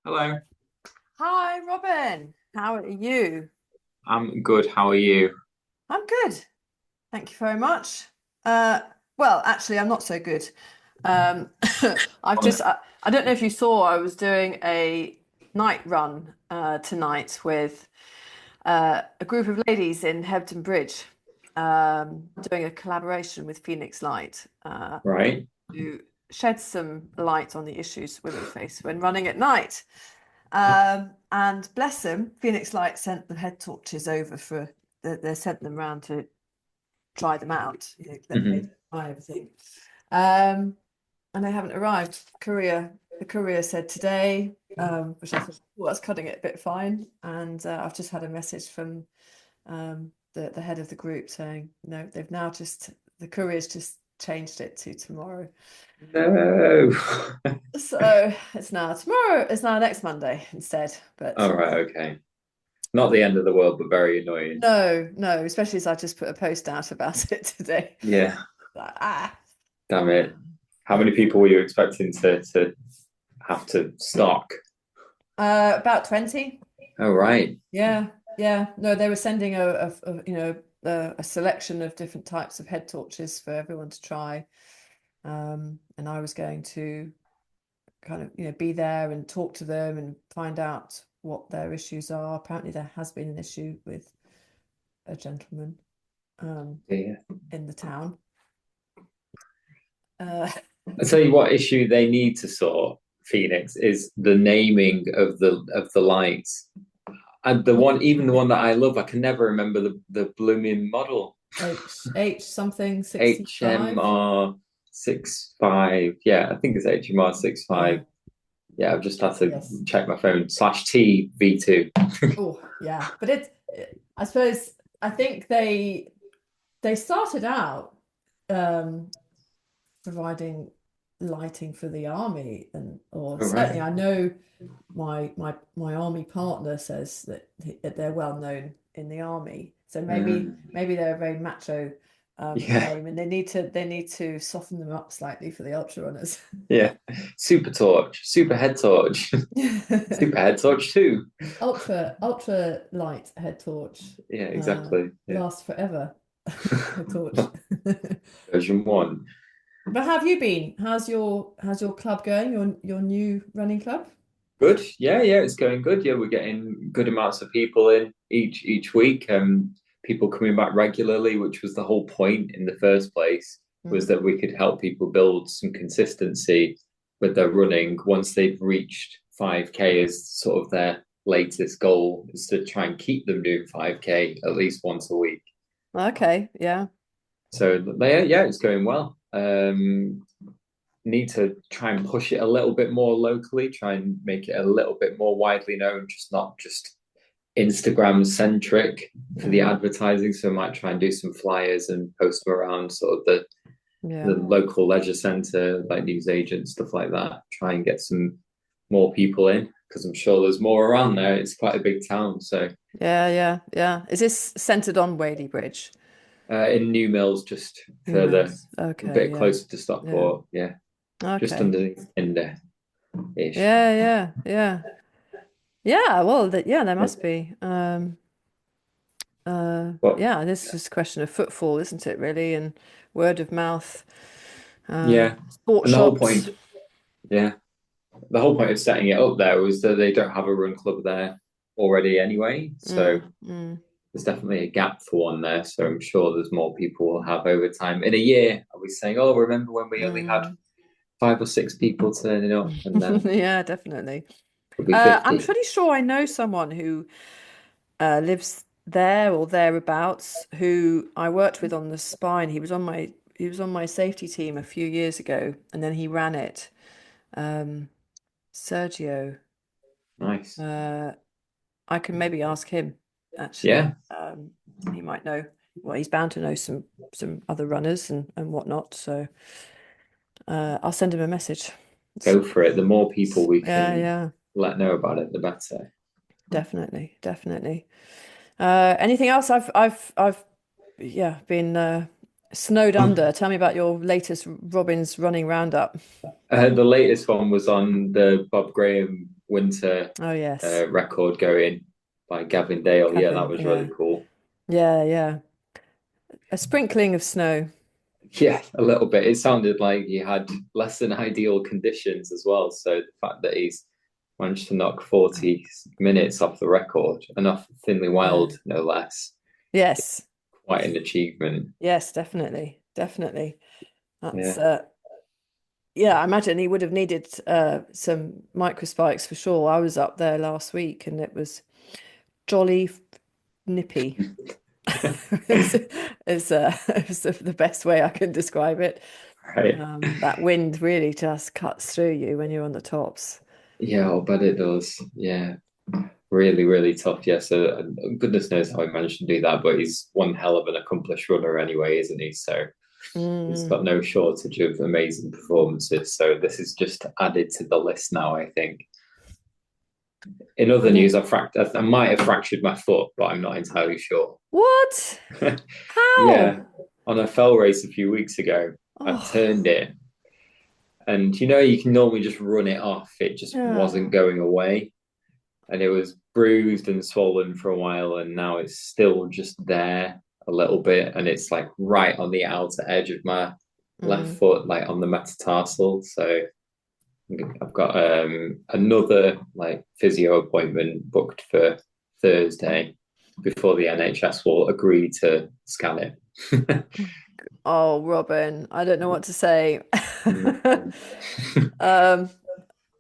Hello. Hi, Robin. How are you? I'm good. How are you? I'm good. Thank you very much. Uh, well, actually, I'm not so good. Um, I've Oh, just, I don't know if you saw, I was doing a night run tonight with a group of ladies in Hebden Bridge, doing a collaboration with Phoenix Light right. to shed some light on the issues women face when running at night. And bless them, Phoenix Light sent the head torches over for they sent them round to try them out, let me Hmm. try everything. Um, and they haven't arrived. The courier said today, which I thought, well, that's cutting it a bit fine. And I've just had a message from the head of the group saying, no, the courier's just changed it to tomorrow. No. So it's now tomorrow, it's now next Monday instead. But All right. Okay. Not the end of the world, but very annoying. no, no, especially as I just put a post out about it today. Yeah. Like, ah, Damn it. How many but people were you expecting to have to stock? about 20. Oh, right. Yeah, yeah. No, they were sending a selection of different types of head torches for everyone to try. And I was going to kind of, be there and talk to them and find out what their issues are. Apparently, there has been an issue with a gentleman um, Yeah. in the town. Uh, I tell you what issue they need to sort, Phoenix, is the naming of the lights. And even the one that I love, I can never remember the blooming model. H something 65. HMR 65. Yeah, I think it's HMR Yeah. 65. Yeah, I've just had to Yes. check my phone. Slash T V2. Oh, yeah. But I suppose, I think they started out um, providing lighting for the army, or All right. certainly I know my army partner says that they're well known in the army. So maybe they're a very macho Yeah, name, and they need to soften them up slightly for the ultra runners. yeah. Super Torch, Super Head Torch, Super Head Torch 2. Ultra light head torch, Yeah, exactly. Yeah. lasts forever. Head torch. Version 1. But how have you been? How's your club going? Your new running club? Good. Yeah, yeah, it's going good. Yeah, we're getting good amounts of people in each week. People coming back regularly, which was the whole point in the first place, was Mm. that we could help people build some consistency with their running once they've reached 5K as sort of their latest goal is to try and keep them doing 5K at least once a week. Okay, yeah. So yeah, it's going well. Need to try and push it a little bit more locally, try and make it a little bit more widely known, just not just Instagram centric for the Mm. advertising. So I might try and do some flyers and post them around sort of the Yeah. local leisure centre, like news agents, stuff like that. Try and get some more people in because I'm sure there's more around there. It's quite a big town. So Yeah, yeah, yeah. Is this centered on Wadey Bridge? in New Mills, just further, Emails. a Okay, bit yeah. closer to Yeah. Stockport. Yeah, just Okay. underneath Hinder ish. Yeah, yeah, yeah. Yeah, well, yeah, there Yeah. must be. But Yeah, this is just a question of footfall, isn't it, really? And word of mouth, yeah, sport and the whole shops. point, yeah, the whole point of setting it up there was that they don't have a run club there already anyway. So Mm, mm, there's definitely a gap for one there. So I'm sure there's more people will have over time. In a year, I'll be saying, "Oh, remember when we only had mm. 5 or 6 people turning up, and then Yeah, definitely. it'll be I'm 50." pretty sure I know someone who lives there or thereabouts, who I worked with on the spine. He was on my safety team a few years ago, and then he ran it. Um, Sergio. Nice. Uh, I can maybe ask him actually. Yeah, He might know. Well, he's bound to know some other runners and whatnot. So I'll send him a message. go for it. The more people we Yeah, can yeah, let know about it, the better. definitely, definitely. Anything else? Yeah, been snowed under. Tell me about your latest Robin's running roundup. The latest one was on the Bob Graham winter Oh yes, record going by Gavin Dale. Yeah, that Kevin. was really Yeah, cool. yeah, yeah. A sprinkling of snow. Yeah, a little bit. It sounded like he had less than ideal conditions as well. So the fact that he's managed to knock 40 minutes off the record, enough Thinly Yeah. Wild, no less, Yes. quite an achievement. Yes, definitely. Definitely. That's Yeah. yeah, I imagine he would have needed some microspikes for sure. I was up there last week and it was jolly nippy. Is is the best way I can describe it. Right. That wind really just cuts through you when you're on the tops. Yeah, I'll bet it does. Yeah. Really, really tough. Yeah. So goodness knows how he managed to do that, but he's one hell of an accomplished runner anyway, isn't he? So he's Mm, got no shortage of amazing performances. So this is just added to the list now, I think. In other news, brilliant. I might have fractured my foot, but I'm not entirely sure. What? Yeah, How? on a fell race a few weeks ago, I Oh, turned it, and you can normally just run it off. It just yeah. wasn't going away, and it was bruised and swollen for a while, and now it's still just there a little bit, and it's like right on the outer edge of my left Mm. foot, like on the metatarsal. So I've got another like physio appointment booked for Thursday before the NHS will agree to scan it. Oh, Robin, I don't know what to say. Mm. Um,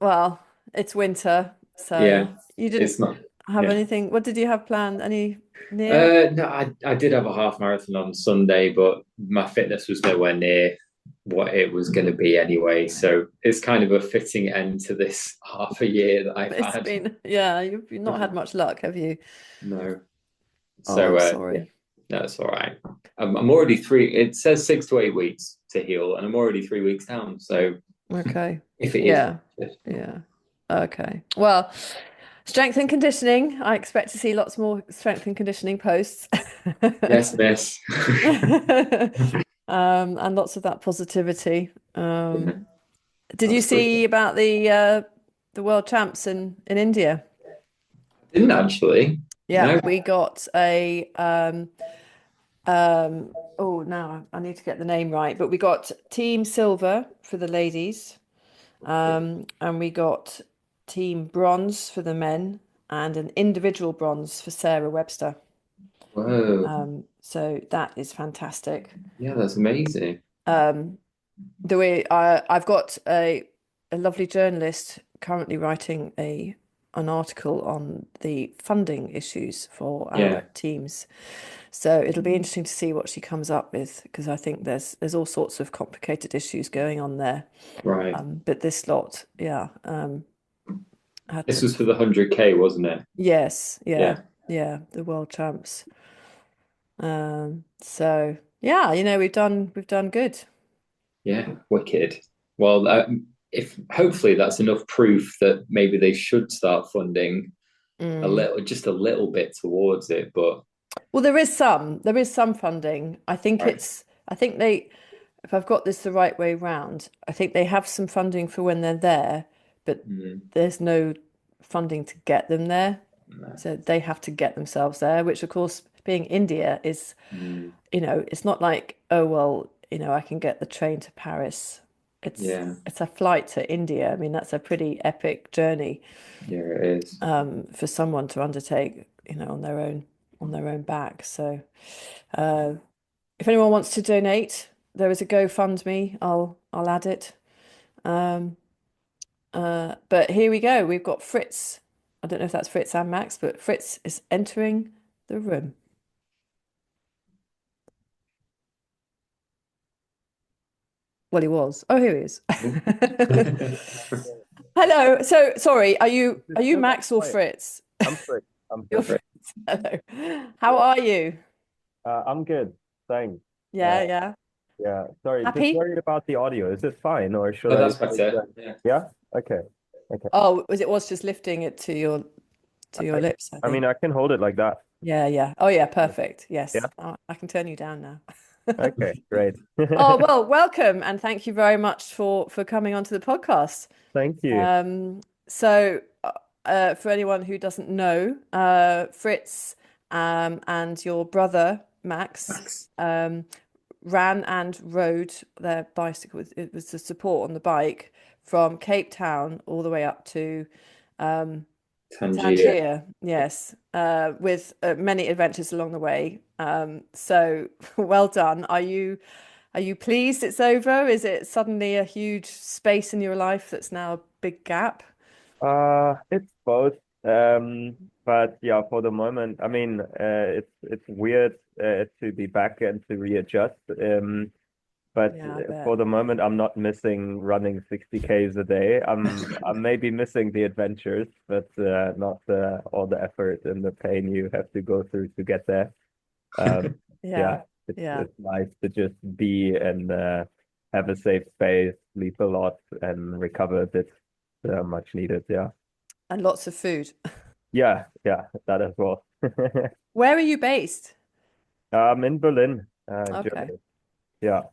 well, it's winter, so Yeah, you didn't it's not. have Yeah. anything. What did you have planned? Any near? No, I did have a half marathon on Sunday, but my fitness was nowhere near what it was going to be anyway. So it's kind of a fitting end to this half a year that I've It's had. been, yeah, you've not had much luck, have you? No. Oh, So I'm yeah, sorry. no, it's all right. I'm already three. It says 6 to 8 weeks to heal, and I'm already 3 weeks down. So Okay. if it is Yeah. fractured, Yeah. Okay. Well, strength and conditioning. I expect to see lots more strength and conditioning posts. yes, miss. And lots of that positivity. Yeah, Did you absolutely. see about the world champs in India? Didn't actually. Yeah, No. we got a oh now I need to get the name right, but we got team silver for the ladies, and we got team bronze for the men, and an individual bronze for Sarah Webster. Whoa. So that is fantastic. Yeah, that's amazing. Um, the way I've got a lovely journalist currently writing an article on the funding issues for our Yeah. teams. So it'll be interesting to see what she comes up with because I think there's all sorts of complicated issues going on there. Right. But this lot, yeah, had This to. was for the 100K, wasn't it? Yes, yeah, Yeah. yeah, the world champs. So yeah, we've done good. Yeah. Wicked. Well, if hopefully that's enough proof that maybe they should start funding Mm. just a little bit towards it. But Well, there is some funding. right. I think they, if I've got this the right way round, I think they have some funding for when they're there, but Mm, there's no funding to get them there. no. So they have to get themselves there, which of course, being India is, Mm, it's not like, oh, well, I can get the train to Paris. It's yeah. it's a flight to India. I mean, that's a pretty epic journey Yeah, it is. for someone to undertake, on their own back. So, uh, if anyone wants to donate, there is a GoFundMe. I'll add it. Um, but here we go. We've got Fritz. I don't know if that's Fritz and Max, but Fritz is entering the room. Well, he was. Oh, here he is. Hello. So sorry. Are you It's are you still that Max or quiet. Fritz? I'm Fritz. I'm You're Fritz. Fritz. Hello. How Yeah. are you? I'm good. Thanks. Yeah, yeah. Yeah. Sorry, just Happy? worried about the audio. Is it fine or should Oh, I? that's better. Yeah. Yeah. Okay. Okay. Oh, was just lifting it to your I, lips, I I mean, think. I can hold it like that. Yeah, yeah. Oh, yeah, perfect. Yes. Yeah. I can turn you down now. Okay. Great. Oh, well, welcome and thank you very much for coming onto the podcast. Thank you. So for anyone who doesn't know, Fritz and your brother Max Max. ran and rode their bicycle. It was the support on the bike from Cape Town all the way up to Tangier. Tangier. Yes, with many adventures along the way. So well done. Are you pleased it's over? Is it suddenly a huge space in your life that's now a big gap? It's both. But yeah, for the moment, I mean, it's weird to be back and to readjust. But Yeah, I bet. for the moment, I'm not missing running 60 Ks a day. I'm maybe missing the adventures, but not all the effort and the pain you have to go through to get there. Um, Yeah, yeah, it's yeah. it's nice to just be and have a safe space, sleep a lot, and recover a bit. Much needed. Yeah, And lots of food. yeah, that as well. Where are you based? In Berlin, Okay, Germany. Yeah.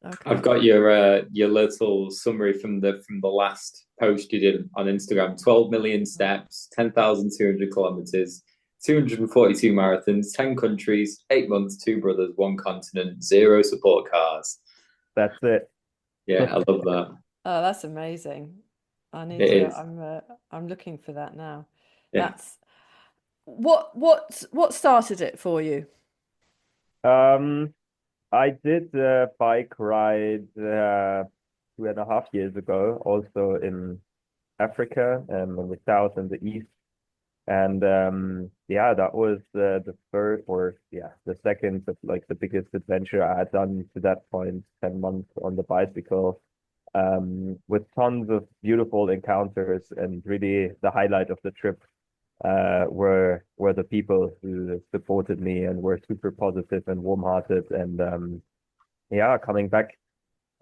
I've okay. got your little summary from the last post you did on Instagram. 12 million steps, 10,200 kilometers, 242 marathons, 10 countries, 8 months, two brothers, one continent, zero support cars. That's it. Yeah, I love that. Oh, that's amazing. I need It to. is. I'm looking for that now. Yeah. That's what started it for you? Um, I did a bike ride 2.5 years ago, also in Africa and in the south and the east. And yeah, that was the first or yeah, the second, but like the biggest adventure I had done to that point, 10 months on the bicycle, with tons of beautiful encounters. And really the highlight of the trip were the people who supported me and were super positive and warm-hearted. And yeah, coming back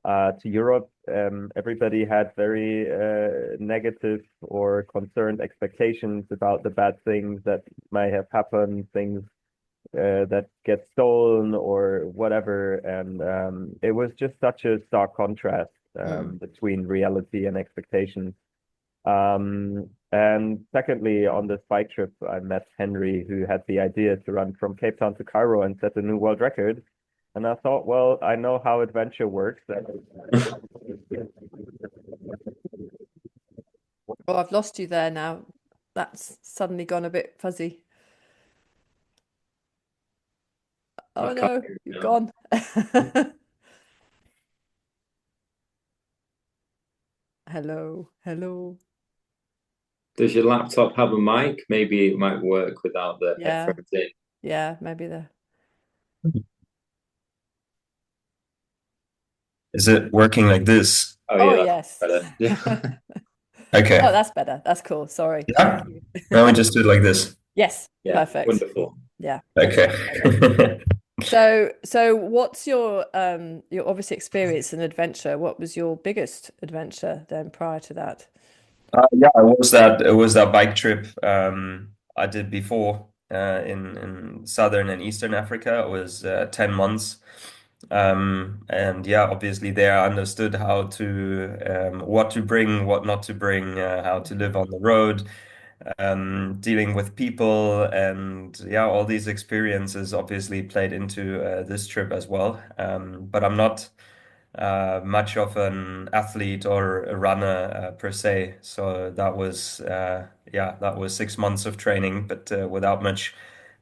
to Europe, everybody had very negative or concerned expectations about the bad things that may have happened, things that get stolen or whatever. And it was just such a stark contrast Mm. between reality and expectations. And secondly, on this bike trip, I met Henry, who had the idea to run from Cape Town to Cairo and set a new world record. And I thought, well, I know how adventure works. Oh, I've lost you there now. That's suddenly gone a bit fuzzy. I Oh can't no, hear it you've now. gone. Hello, hello. Does your laptop have a mic? Maybe it might work without the Yeah, headphones in. yeah, maybe the. Is it working like this? Oh Oh yeah, that's yes. better. Yeah. Oh, Okay. that's better. That's cool. Sorry. Thank Yeah. you. Now we just do it like this. Yes, Yeah, perfect. wonderful. Yeah, perfect. Okay. So what's your obviously experience and adventure? What was your biggest adventure then prior to that? Yeah, it was that bike trip I did before in southern and eastern Africa. It was 10 months. And yeah, obviously there I understood how to what to bring, what not to bring, how to live on the road, dealing with people, and yeah, all these experiences obviously played into this trip as well. But I'm not much of an athlete or a runner per se, so that was 6 months of training, but without much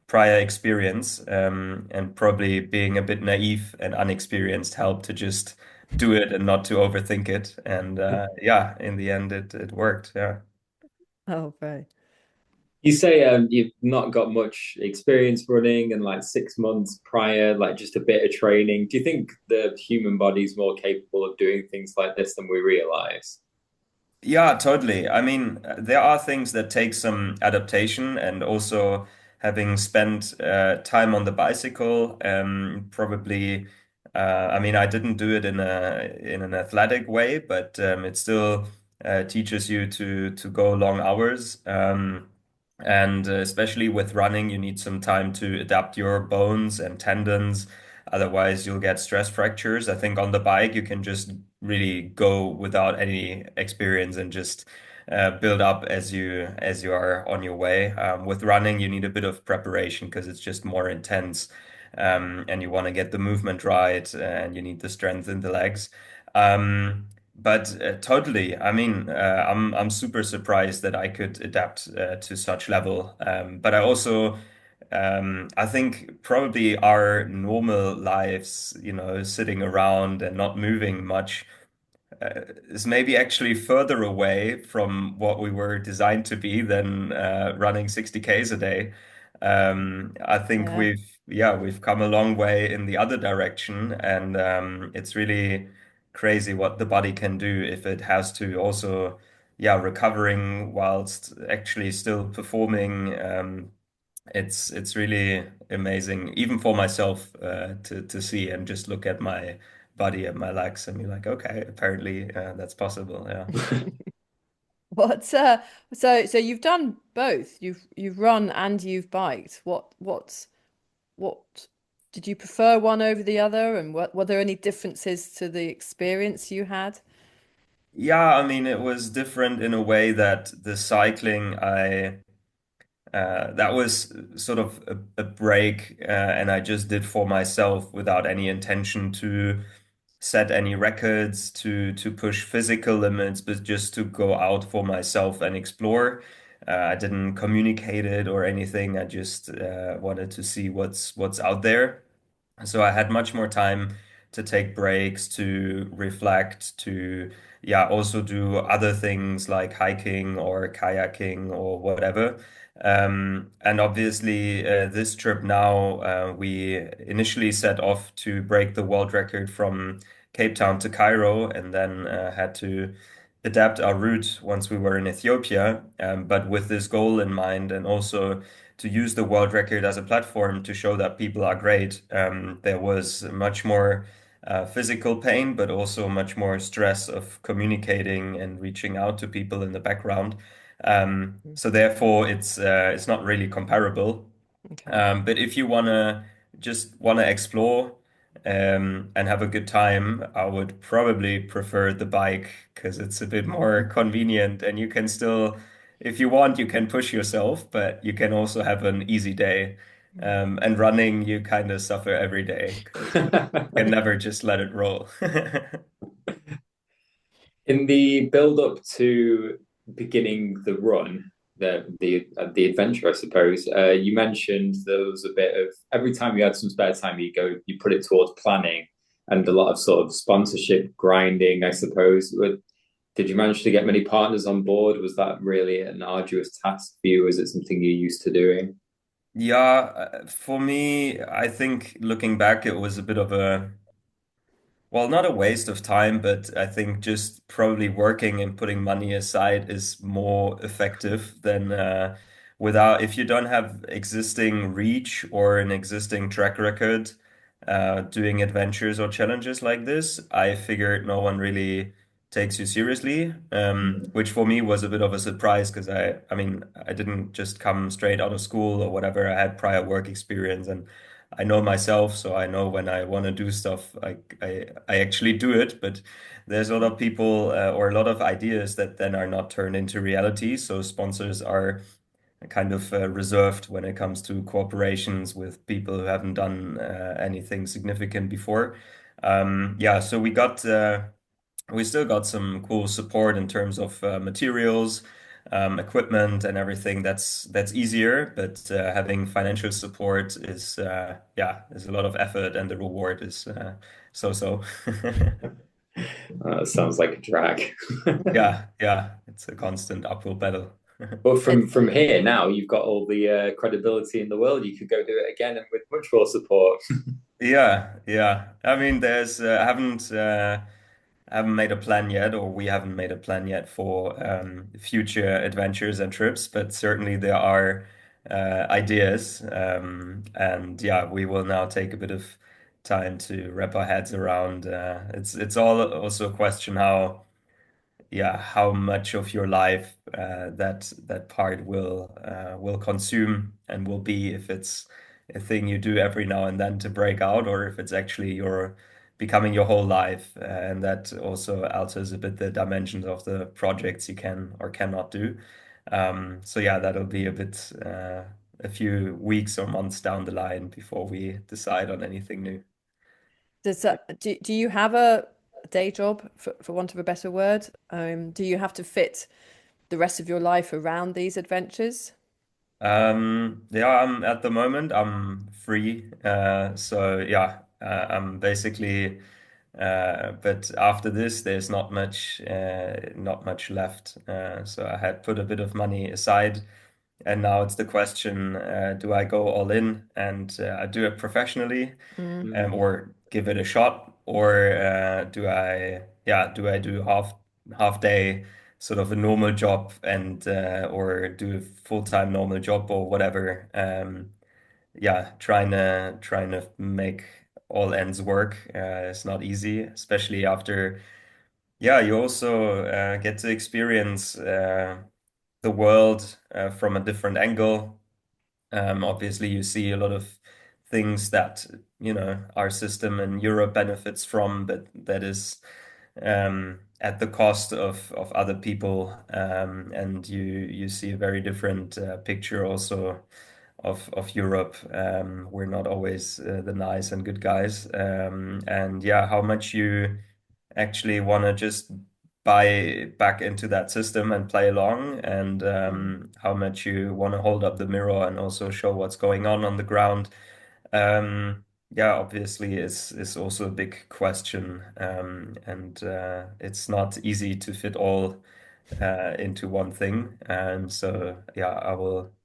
prior experience, and probably being a bit naive and unexperienced helped to just do it and not to overthink it. And yeah, in the end, it worked. Yeah. Oh, very. You say you've not got much experience running and like 6 months prior, like just a bit of training. Do you think the human body's more capable of doing things like this than we realize? Yeah, totally. I mean, there are things that take some adaptation, and also having spent time on the bicycle, probably. I mean, I didn't do it in an athletic way, but it still teaches you to go long hours. And especially with running, you need some time to adapt your bones and tendons. Otherwise, you'll get stress fractures. I think on the bike, you can just really go without any experience and just build up as you are on your way. With running, you need a bit of preparation because it's just more intense, and you want to get the movement right, and you need the strength in the legs. But totally, I mean, I'm super surprised that I could adapt to such level. But I also I think probably our normal lives, sitting around and not moving much, is maybe actually further away from what we were designed to be than running 60 Ks a day. I think Yeah. we've come a long way in the other direction, and it's really crazy what the body can do if it has to also, recovering whilst actually still performing. It's really amazing, even for myself, to see and just look at my body and my legs and be like, okay, apparently that's possible. Yeah. What so you've done both. You've run and you've biked. What did you prefer one over the other, and what were there any differences to the experience you had? Yeah, I mean, it was different in a way that the cycling, that was sort of a break, and I just did for myself without any intention to set any records, to push physical limits, but just to go out for myself and explore. I didn't communicate it or anything. I just wanted to see what's out there. So I had much more time to take breaks, to reflect, to also do other things like hiking or kayaking or whatever. And obviously, this trip now, we initially set off to break the world record from Cape Town to Cairo, and then had to adapt our route once we were in Ethiopia. But with this goal in mind, and also to use the world record as a platform to show that people are great. There was much more physical pain, but also much more stress of communicating and reaching out to people in the background. So therefore, it's not really comparable. Okay. But if you wanna explore and have a good time, I would probably prefer the bike because it's a bit more convenient and you can still, if you want, you can push yourself, but you can also have an easy day. And running, you kind of suffer every day because you can never just let it roll. In the build up to beginning the run, the adventure, I suppose, you mentioned there was a bit of every time you had some spare time, you put it towards planning and a lot of sort of sponsorship grinding, I suppose. Did you manage to get many partners on board? Was that really an arduous task for you? Was it something you're used to doing? Yeah, for me, I think looking back, it was a bit of a well, not a waste of time, but I think just probably working and putting money aside is more effective than without, if you don't have existing reach or an existing track record doing adventures or challenges like this, I figured no one really takes you seriously, which for me was a bit of a surprise because I mean, I didn't just come straight out of school or whatever. I had prior work experience and I know myself, so I know when I want to do stuff, I actually do it. But there's a lot of people or a lot of ideas that then are not turned into reality. So sponsors are kind of reserved when it comes to cooperations with people who haven't done anything significant before. So we still got some cool support in terms of materials, equipment, and everything. That's easier, but having financial support is a lot of effort, and the reward is so. Sounds like a drag. Yeah, it's a constant uphill battle. But from It's from here now, you've got all the credibility in the world. You could go do it again and with much more support. Yeah. I mean, there's haven't made a plan yet, or we haven't made a plan yet for future adventures and trips, but certainly there are ideas. And yeah, we will now take a bit of time to wrap our heads around. It's all also a question how much of your life that part will consume and will be if it's a thing you do every now and then to break out, or if it's actually becoming your whole life, and that also alters a bit the dimensions of the projects you can or cannot do. So yeah, that'll be a bit a few weeks or months down the line before we decide on anything new. Do you have a day job, for want of a better word? Do you have to fit the rest of your life around these adventures? Yeah, I'm at the moment I'm free. So yeah, I'm basically but after this there's not much left. So I had put a bit of money aside, and now it's the question, do I go all in and I do it professionally, Mm. or give it a shot, or do I do half day sort of a normal job and or do a full-time normal job or whatever. Yeah, trying to make all ends work. It's not easy, especially after, yeah, you also get to experience the world from a different angle. Obviously, you see a lot of things that, our system in Europe benefits from, but that is at the cost of other people. And you see a very different picture also of Europe. We're not always the nice and good guys. And yeah, how much you actually want to just buy back into that system and play along, and how much you want to hold up the mirror and also show what's going on the ground. Yeah, obviously is also a big question, and it's not easy to fit all into one thing. And so yeah,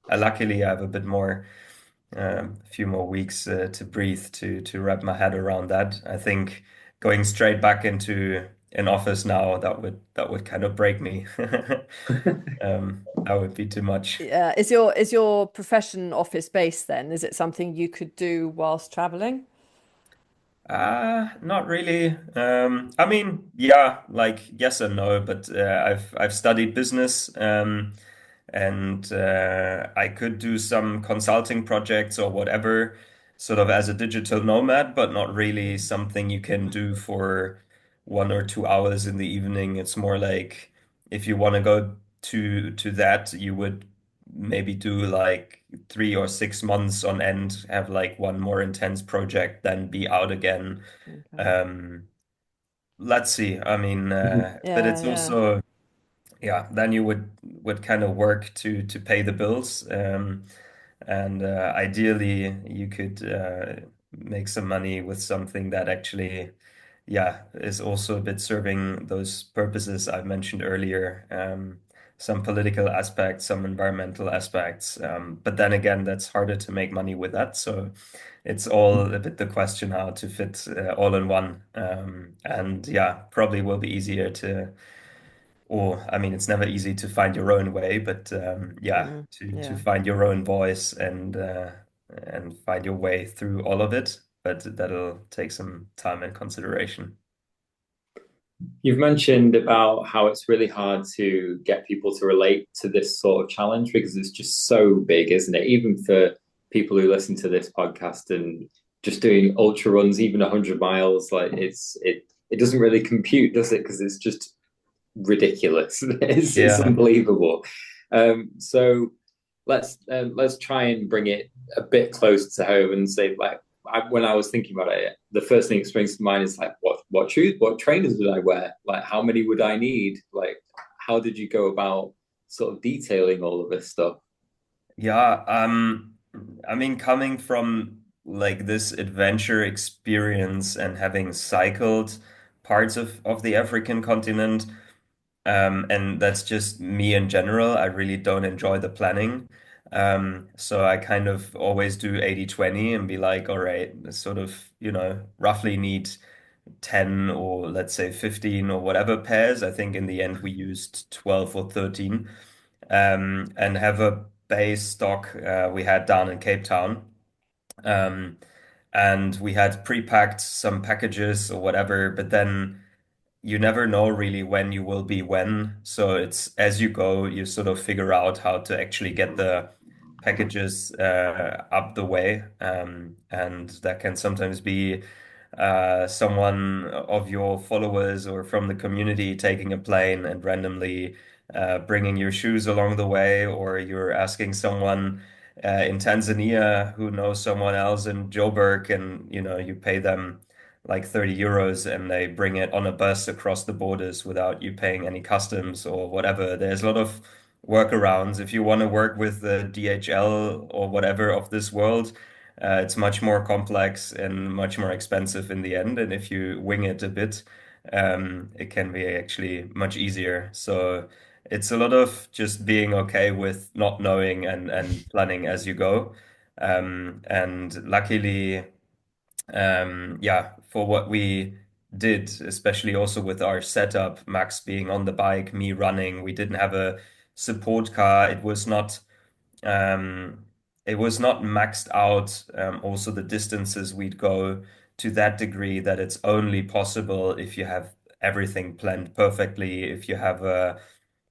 I luckily have a bit more, a few more weeks to breathe to wrap my head around that. I think going straight back into an office now, that would kind of break me. That would be too much. Yeah. Is your profession office based then? Is it something you could do whilst traveling? Not really. I mean, yeah, like yes and no, but I've studied business, and I could do some consulting projects or whatever, sort of as a digital nomad, but not really something you can do for 1 or 2 hours in the evening. It's more like if you want to go to that, you would maybe do like 3 or 6 months on end, have like one more intense project, then be out again. Okay. Um, let's see. I mean, but Yeah, it's yeah. also, yeah, then you would kind of work to pay the bills. And ideally, you could make some money with something that actually, yeah, is also a bit serving those purposes I mentioned earlier. Some political aspects, some environmental aspects. But then again, that's harder to make money with that. So it's all a bit the question how to fit all in one. And yeah, probably will be easier to, or I mean, it's never easy to find your own way, but yeah, Mm, to yeah. find your own voice and find your way through all of it. But that'll take some time and consideration. You've mentioned about how it's really hard to get people to relate to this sort of challenge because it's just so big, isn't it? Even for people who listen to this podcast and just doing ultra runs, even 100 miles, like it doesn't really compute, does it? Because it's just ridiculous. It's Yeah. unbelievable. So let's try and bring it a bit closer to home and say like when I was thinking about it, the first thing that springs to mind is like what shoes, what trainers would I wear? Like how many would I need? Like how did you go about sort of detailing all of this stuff? Yeah, I mean, coming from like this adventure experience and having cycled parts of the African continent, and that's just me in general. I really don't enjoy the planning. So I kind of always do 80/20 and be like, all right, sort of, roughly need 10 or let's say 15 or whatever pairs. I think in the end we used 12 or 13, and have a base stock we had down in Cape Town. Um, and we had pre-packed some packages or whatever, but then you never know really when you will be when. So it's as you go, you sort of figure out how to actually get the packages up the way. And that can sometimes be someone of your followers or from the community taking a plane and randomly bringing your shoes along the way, or you're asking someone in Tanzania who knows someone else in Joburg, and you pay them like 30 euros and they bring it on a bus across the borders without you paying any customs or whatever. There's a lot of workarounds. If you want to work with the DHL or whatever of this world, it's much more complex and much more expensive in the end. And if you wing it a bit, it can be actually much easier. So it's a lot of just being okay with not knowing and planning as you go. And luckily, yeah, for what we did, especially also with our setup, Max being on the bike, me running, we didn't have a support car. Um, it was not maxed out. Also, the distances we'd go to that degree that it's only possible if you have everything planned perfectly, if you have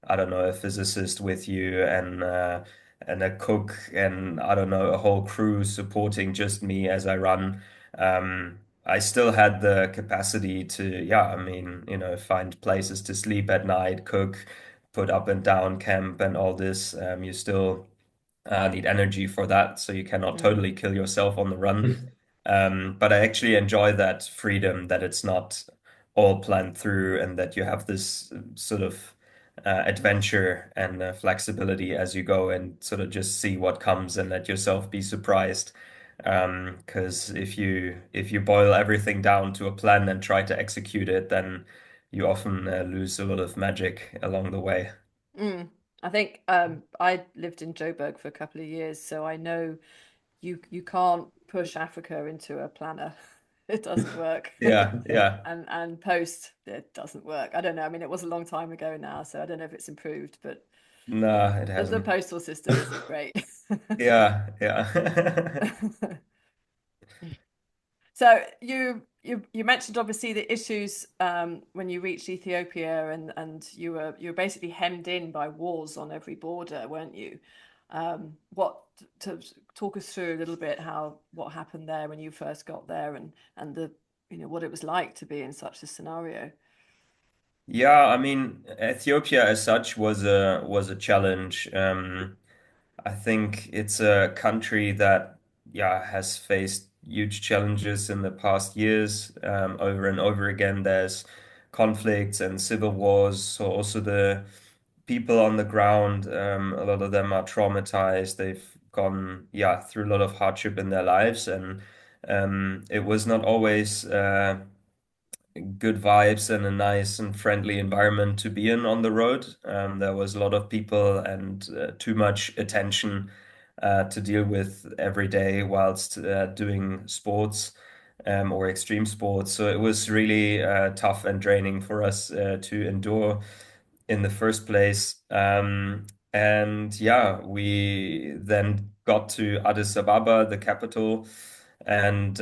I don't know, a physicist with you and a cook and I don't know, a whole crew supporting just me as I run. I still had the capacity to, yeah, I mean, find places to sleep at night, cook, put up and down camp and all this. You still need energy for that, so you cannot totally kill yourself on the run. But I actually enjoy that freedom that it's not all planned through and that you have this sort of adventure and flexibility as you go and sort of just see what comes and let yourself be surprised. Because if you boil everything down to a plan and try to execute it, then you often lose a lot of magic along the way. I think I lived in Joburg for a couple of years, so I know you can't push Africa into a planner. It doesn't work. Yeah, yeah. And post, it doesn't work. I don't know. I mean, it was a long time ago now, so I don't know if it's improved, but No, it the hasn't. postal system isn't great. Yeah, yeah. So you mentioned obviously the issues when you reached Ethiopia, and you were basically hemmed in by wars on every border, weren't you? What to talk us through a little bit what happened there when you first got there, and what it was like to be in such a scenario. Yeah, I mean, Ethiopia as such was a challenge. I think it's a country that, yeah, has faced huge challenges in the past years, over and over again. There's conflicts and civil wars. So also the people on the ground, a lot of them are traumatized. They've gone, yeah, through a lot of hardship in their lives, and it was not always good vibes and a nice and friendly environment to be in on the road. There was a lot of people and too much attention to deal with every day whilst doing sports or extreme sports. So it was really tough and draining for us to endure in the first place. And yeah, we then got to Addis Ababa, the capital, and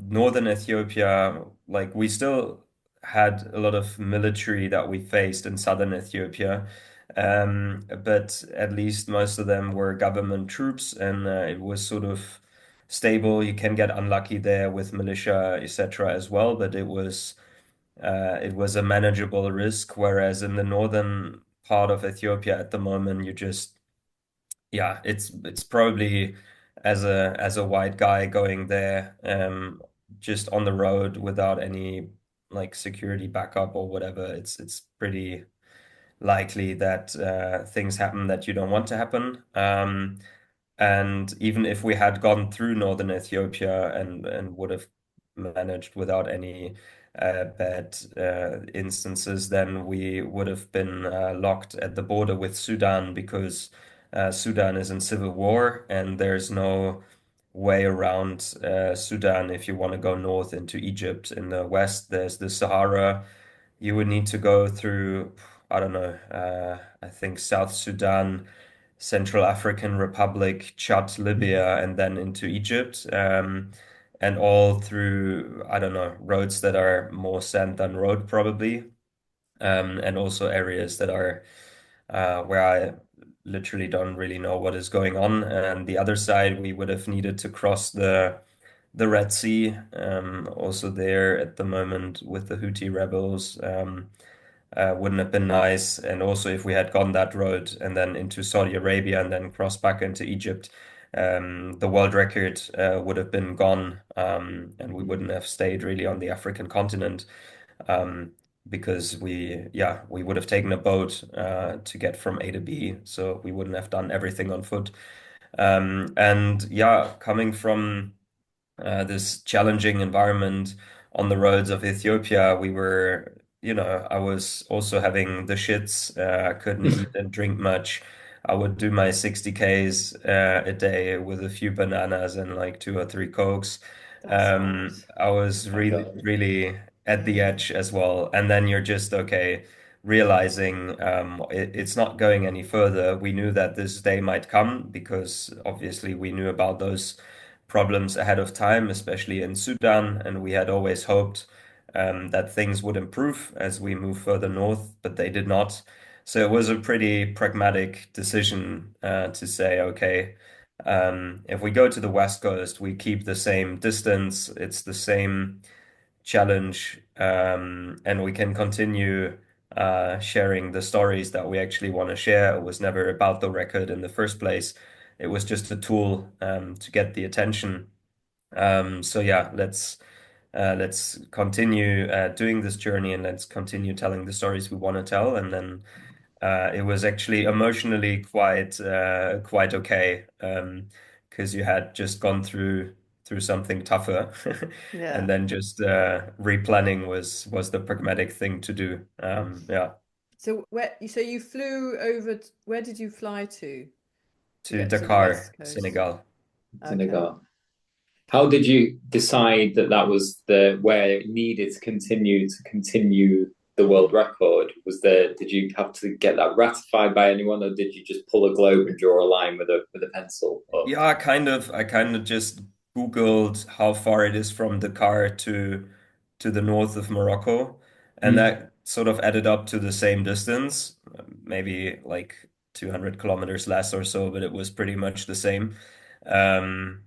northern Ethiopia. Like we still had a lot of military that we faced in southern Ethiopia, but at least most of them were government troops, and it was sort of stable. You can get unlucky there with militia, etc. as well, but it was a manageable risk, whereas in the northern part of Ethiopia at the moment, yeah, it's probably as a white guy going there, just on the road without any like security backup or whatever. It's pretty likely that things happen that you don't want to happen. And even if we had gone through northern Ethiopia and would have managed without any bad instances, then we would have been locked at the border with Sudan because Sudan is in civil war and there's no way around Sudan if you want to go north into Egypt. In the west, there's the Sahara. You would need to go through, I don't know, I think South Sudan, Central African Republic, Chad, Libya, and then into Egypt. And all through, I don't know, roads that are more sand than road, probably. And also areas that are where I literally don't really know what is going on. And the other side, we would have needed to cross the the Red Sea, also there at the moment with the Houthi rebels. Wouldn't have been nice. And also, if we had gone that road and then into Saudi Arabia and then crossed back into Egypt, the world record would have been gone, and we wouldn't have stayed really on the African continent, um, because we would have taken a boat to get from A to B, so we wouldn't have done everything on foot. And yeah, coming from this challenging environment on the roads of Ethiopia, I was also having the shits. Couldn't eat and drink much. I would do my 60 Ks a day with a few bananas and like two or three Cokes. That's hard. I was My really, God. really at the Yeah. edge as well. And then you're just okay, realizing it's not going any further. We knew that this day might come because obviously we knew about those problems ahead of time, especially in Sudan, and we had always hoped that things would improve as we move further north, but they did not. So it was a pretty pragmatic decision to say, okay, if we go to the West Coast, we keep the same distance, it's the same challenge, and we can continue sharing the stories that we actually want to share. It was never about the record in the first place. It was just a tool to get the attention. So yeah, let's continue doing this journey and let's continue telling the stories we want to tell. And then it was actually emotionally quite okay, because you had just gone through something tougher, and Yeah. then just replanning was the pragmatic thing to do. Yeah, So you flew over, where did you fly to to get to the Dakar, West Coast? Senegal. Okay. Senegal. How did you decide that that was the where it needed to continue the world record? Did you have to get that ratified by anyone, or did you just pull a globe and draw a line with a pencil? Or, Yeah, I kind of just Googled how far it is from Dakar to the north of Morocco, and mm, that sort of added up to the same distance, maybe like 200 kilometers less or so, but it was pretty much the same. Um,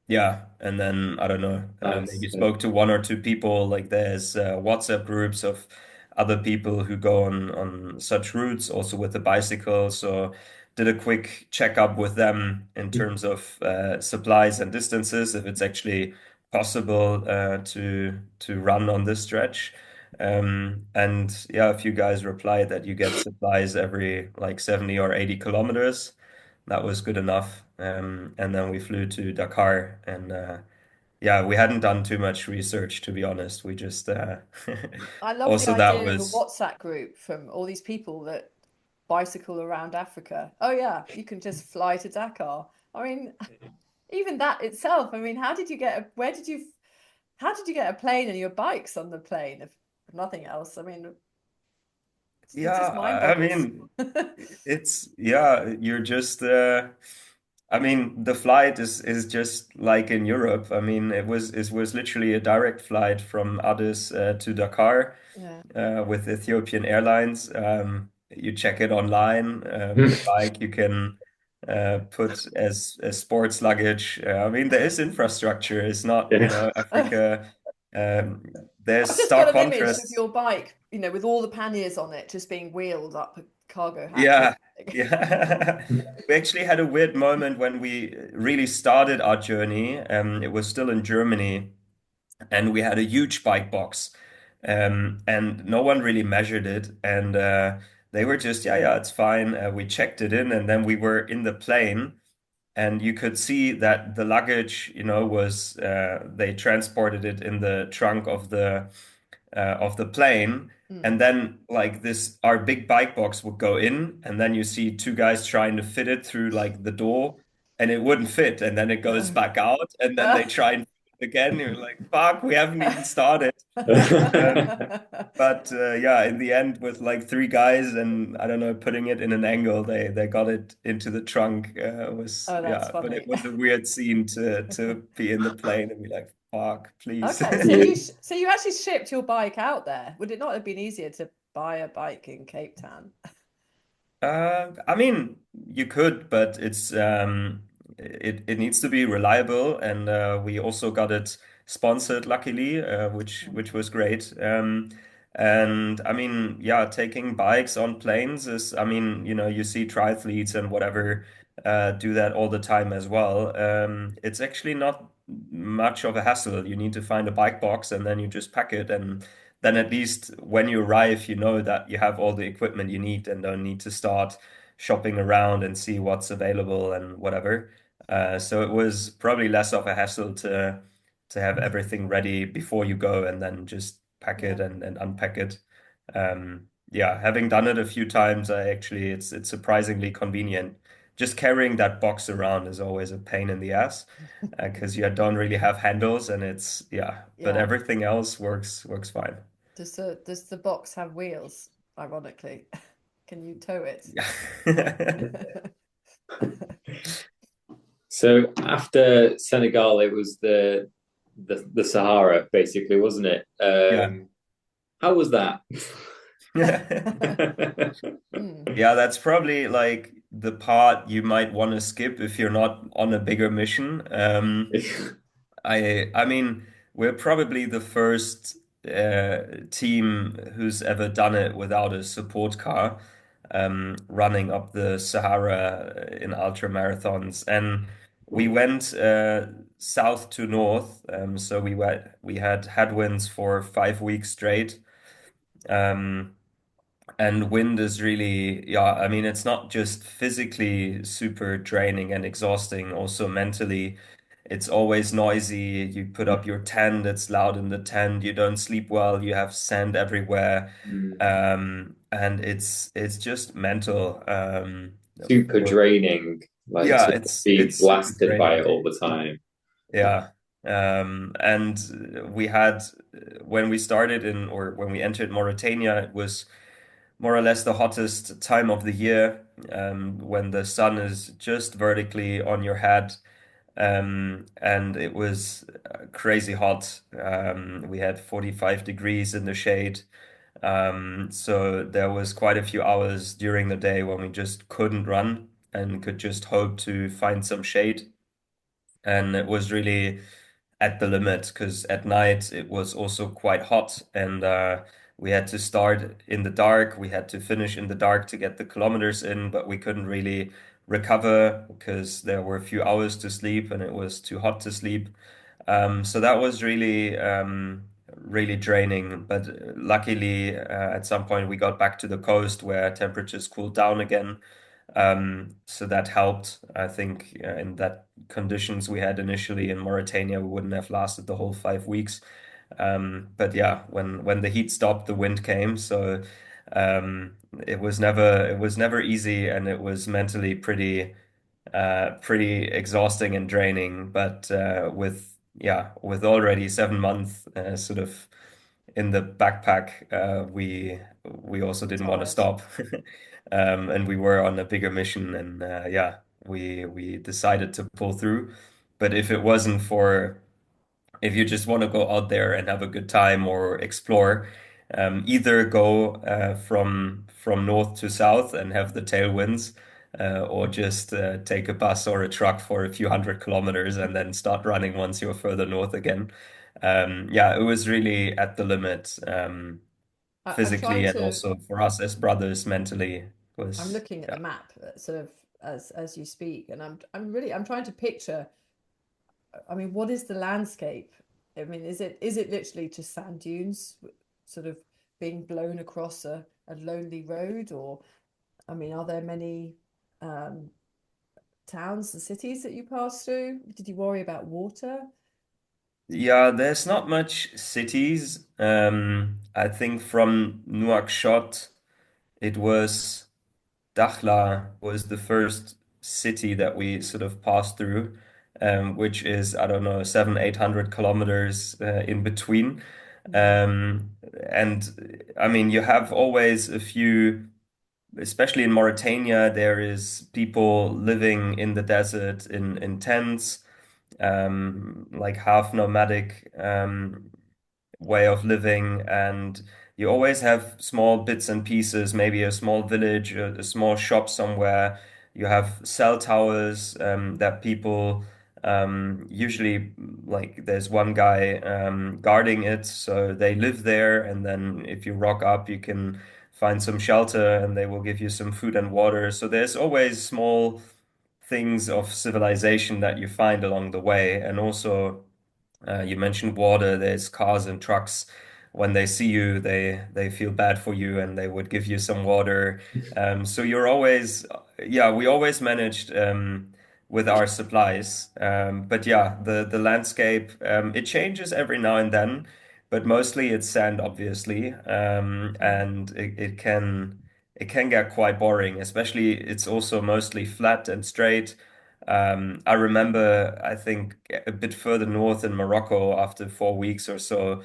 yeah, and then I don't know, nice. maybe spoke to one or two people. Like there's WhatsApp groups of other people who go on such routes, also with the bicycle. So did a quick checkup with them in terms of supplies and distances, if it's actually possible to run on this stretch. And yeah, a few guys replied that you get supplies every like 70 or 80 kilometers. That was good enough. And then we flew to Dakar, and yeah, we hadn't done too much research, to be honest. We just I love the also that idea of a was. WhatsApp group from all these people that bicycle around Africa. Oh yeah, you can just fly to Dakar. I mean, even that itself, I mean, how did you get a plane and your bikes on the plane if nothing else? I mean, it Yeah, just mind I boggles. mean, you're just I mean, the flight is just like in Europe. I mean, it was literally a direct flight from Addis to Dakar Yeah. with Ethiopian Airlines. You check it online. The bike you can put as sports luggage. I mean, there is infrastructure. It's not, Yeah. Africa. Um, there's I've just got stark an image of contrasts. your bike, with all the panniers on it, just being wheeled up a cargo hatch or Yeah, something. yeah. We actually had a weird moment when we really started our journey. It was still in Germany, and we had a huge bike box, and no one really measured it, and they were just, yeah, yeah, it's fine. We checked it in, and then we were in the plane, and you could see that the luggage, was they transported it in the trunk of the plane. Mm. And then like this, our big bike box would go in, and then you see two guys trying to fit it through like the door, and it wouldn't fit. And then it goes back out, and then they try and fit it again. You're like, fuck, we haven't even started. Um, but yeah, in the end, with like three guys and I don't know, putting it in an angle, they got it into the trunk. Was Oh, that's Yeah, but it funny. was a weird scene to be in the plane and be like, fuck, please. Okay, so you actually shipped your bike out there. Would it not have been easier to buy a bike in Cape Town? I mean, you could, but it needs to be reliable, and we also got it sponsored, luckily, which was great. And I mean, yeah, taking bikes on planes is, I mean, you see triathletes and whatever do that all the time as well. It's actually not much of a hassle. You need to find a bike box and then you just pack it, and then at least when you arrive, you know that you have all the equipment you need and don't need to start shopping around and see what's available and whatever. So it was probably less of a hassle to have everything ready before you go and then just pack it Yeah. and unpack it. Yeah, having done it a few times, it's surprisingly convenient. Just carrying that box around is always a pain in the ass because you don't really have handles, and it's yeah, but Yeah. everything else works fine. Does the box have wheels, ironically? Can you tow it? Yeah. So after Senegal, it was the Sahara, basically, wasn't it? Yeah. How was that? Mm, Yeah, that's probably like the part you might want to skip if you're not on a bigger mission. I mean, we're probably the first team who's ever done it without a support car, running up the Sahara in ultra marathons. And we went south to north, so we had headwinds for 5 weeks straight. Um, and wind is really, yeah, I mean, it's not just physically super draining and exhausting, also mentally. It's always noisy. You put up your tent, it's loud in the tent. You don't sleep well. You have sand everywhere. And it's just mental. Super For draining, like yeah, to be it's super blasted by it draining. all the time. Yeah. And we had when we started in or when we entered Mauritania, it was more or less the hottest time of the year, when the sun is just vertically on your head. And it was crazy hot. We had 45 degrees in the shade. So there was quite a few hours during the day when we just couldn't run and could just hope to find some shade. And it was really at the limit because at night it was also quite hot, and we had to start in the dark. We had to finish in the dark to get the kilometers in, but we couldn't really recover because there were a few hours to sleep and it was too hot to sleep. So that was really draining. But luckily, at some point, we got back to the coast where temperatures cooled down again. So that helped. I think in that conditions we had initially in Mauritania, we wouldn't have lasted the whole 5 weeks. But yeah, when the heat stopped, the wind came. So it was never easy, and it was mentally pretty exhausting and draining. But with already 7 months sort of in the backpack, we also didn't want to tired. stop. And we were on a bigger mission, and yeah, we decided to pull through. But if you just want to go out there and have a good time or explore, either go from north to south and have the tailwinds, or just take a bus or a truck for a few hundred kilometers and then start running once you're further north again. Yeah, it was really at the limit, I try physically, and to. also for us as brothers mentally I'm was looking at yeah. the map, sort of as you speak, and I'm trying to picture. I mean, what is the landscape? I mean, is it literally just sand dunes, sort of being blown across a lonely road, or I mean, are there many um, towns and cities that you pass through? Did you worry about water? Yeah, there's not much cities. I think from Nouakchott, it was Dakhla was the first city that we sort of passed through, which is, I don't know, 800 kilometers in between. Mm, And I mean, you have always a few, especially in Mauritania, there is people living in the desert in tents, like half nomadic way of living, and you always have small bits and pieces, maybe a small village, a small shop somewhere, You have cell towers that people usually, like there's one guy guarding it, so they live there, and then if you rock up, you can find some shelter, and they will give you some food and water. So there's always small things of civilization that you find along the way, and also you mentioned water. There's cars and trucks. When they see you, they feel bad for you, and they would give you some water. So you're always, yeah, we always managed with our supplies. But yeah, the landscape it changes every now and then, but mostly it's sand, obviously, and it can get quite boring. Especially, it's also mostly flat and straight. I remember, I think, a bit further north in Morocco, after 4 weeks or so,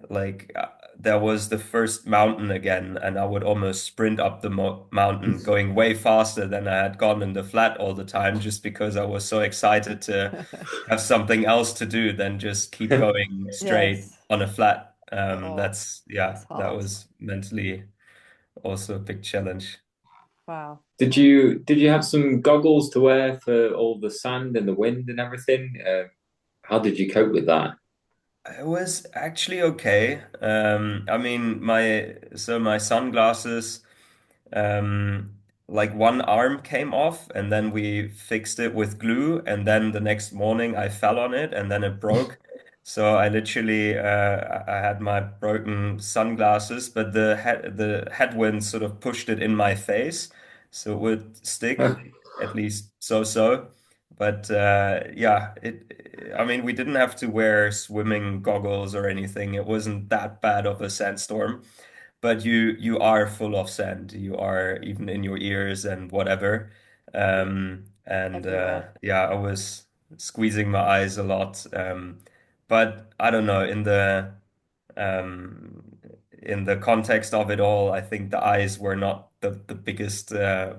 like there was the first mountain again, and I would almost sprint up the mo mountain, going way faster than I had gone in the flat all the time, just because I was so excited to have something else to do than just keep going straight Yes. on a flat. Oh, Yeah, that's that hard. was mentally also a big challenge. Wow. Did you have some goggles to wear for all the sand and the wind and everything? How did you cope with that? It was actually okay. I mean, my sunglasses, um, like one arm came off, and then we fixed it with glue, and then the next morning I fell on it, and then it broke. So I literally, I had my broken sunglasses, but the headwind sort of pushed it in my face, so it would stick, at least so. But yeah, I mean, we didn't have to wear swimming goggles or anything. It wasn't that bad of a sandstorm, but you are full of sand. You are even in your ears and whatever. And Everywhere. yeah, I was squeezing my eyes a lot. But I don't know, um, in the context of it all, I think the eyes were not the biggest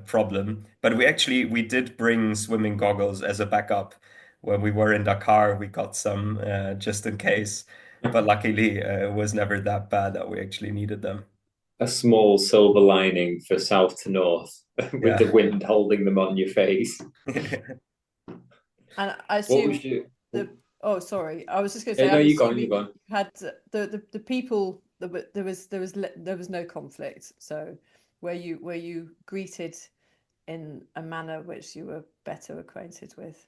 problem. But we did bring swimming goggles as a backup. When we were in Dakar, we got some just in case. But luckily, it was never that bad that we actually needed them. A small silver lining for south to north, with the Yeah. wind holding them on your face. And I What assume was your? oh, sorry. I was just going to Yeah, say, no, I'm you go on, you assuming go you on. had the people there was no conflict. So were you greeted in a manner which you were better acquainted with?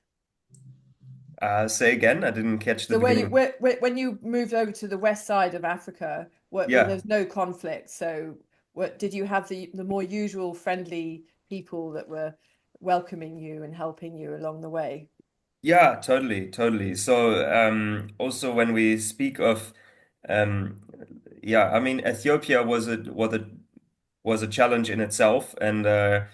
Say again, I didn't catch the So beginning. when you moved over to the west side of Africa, where Yeah. there's no conflict, so what did you have the more usual friendly people that were welcoming you and helping you along the way? Yeah, totally. So, also when we speak of, um, yeah, I mean, Ethiopia was a challenge in itself, and Mm.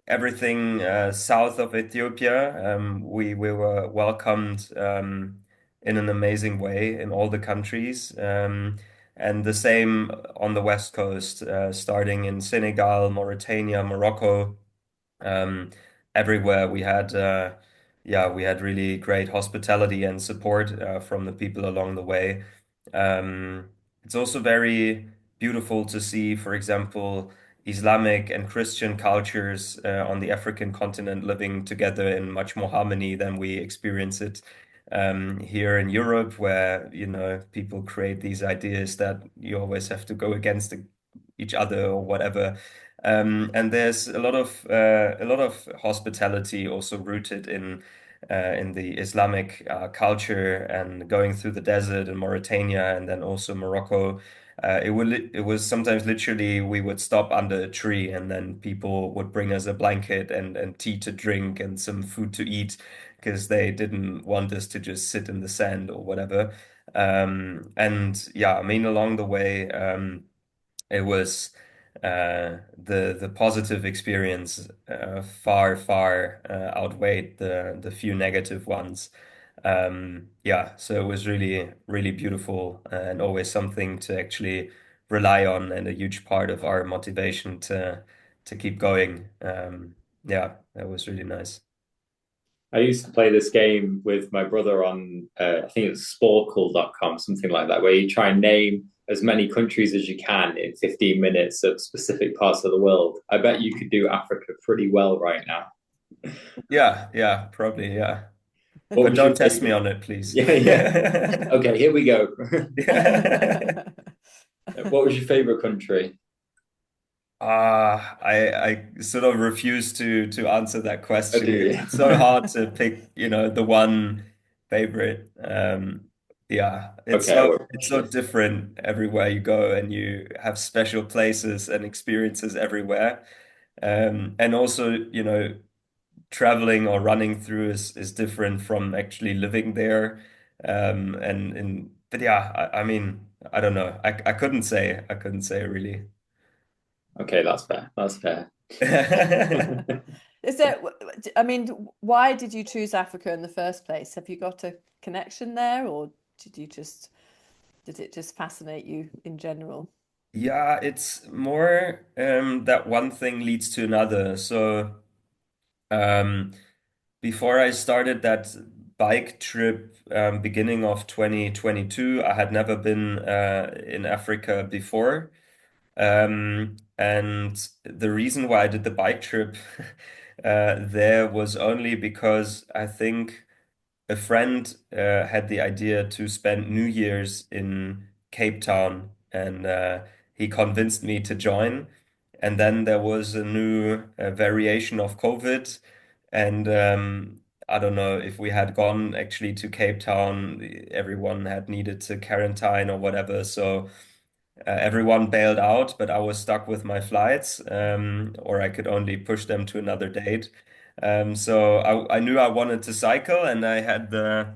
everything south of Ethiopia, we were welcomed in an amazing way in all the countries, and the same on the west coast, starting in Senegal, Mauritania, Morocco. Um, Everywhere we had really great hospitality and support from the people along the way. It's also very beautiful to see, for example, Islamic and Christian cultures on the African continent living together in much more harmony than we experience it here in Europe, where, people create these ideas that you always have to go against each other or whatever. And there's a lot of hospitality also rooted in the Islamic culture, and going through the desert in Mauritania and then also Morocco. It was sometimes literally we would stop under a tree, and then people would bring us a blanket and tea to drink and some food to eat, because they didn't want us to just sit in the sand or whatever. And yeah, I mean, along the way, it was the positive experience far outweighed the few negative ones. Yeah, so it was really beautiful, and always something to actually rely on, and a huge part of our motivation to keep going. Yeah, that was really nice. I used to play this game with my brother on, I think it's sporkle.com, something like that, where you try and name as many countries as you can in 15 minutes of specific parts of the world. I bet you could do Africa pretty well right now. Yeah, probably, yeah. What But was your don't test me favorite? on it, please. Yeah, yeah. Okay, here we go. What was your favorite country? I sort of refuse to answer that I question. do. It's so hard to pick, the one favorite. Yeah, Okay, I won't it's push so this. different everywhere you go, and you have special places and experiences everywhere. And also, traveling or running through is different from actually living there. But yeah, I mean, I don't know. I couldn't say really. Okay, that's fair. That's fair. Is there, I mean, why did you choose Africa in the first place? Have you got a connection there, or did it just fascinate you in general? Yeah, it's more that one thing leads to another. So um, before I started that bike trip, beginning of 2022, I had never been in Africa before. And the reason why I did the bike trip there was only because I think a friend had the idea to spend New Year's in Cape Town, and he convinced me to join. And then there was a new variation of COVID, and I don't know if we had gone actually to Cape Town, everyone had needed to quarantine or whatever. So everyone bailed out, but I was stuck with my flights, or I could only push them to another date. So I knew I wanted to cycle, and I had the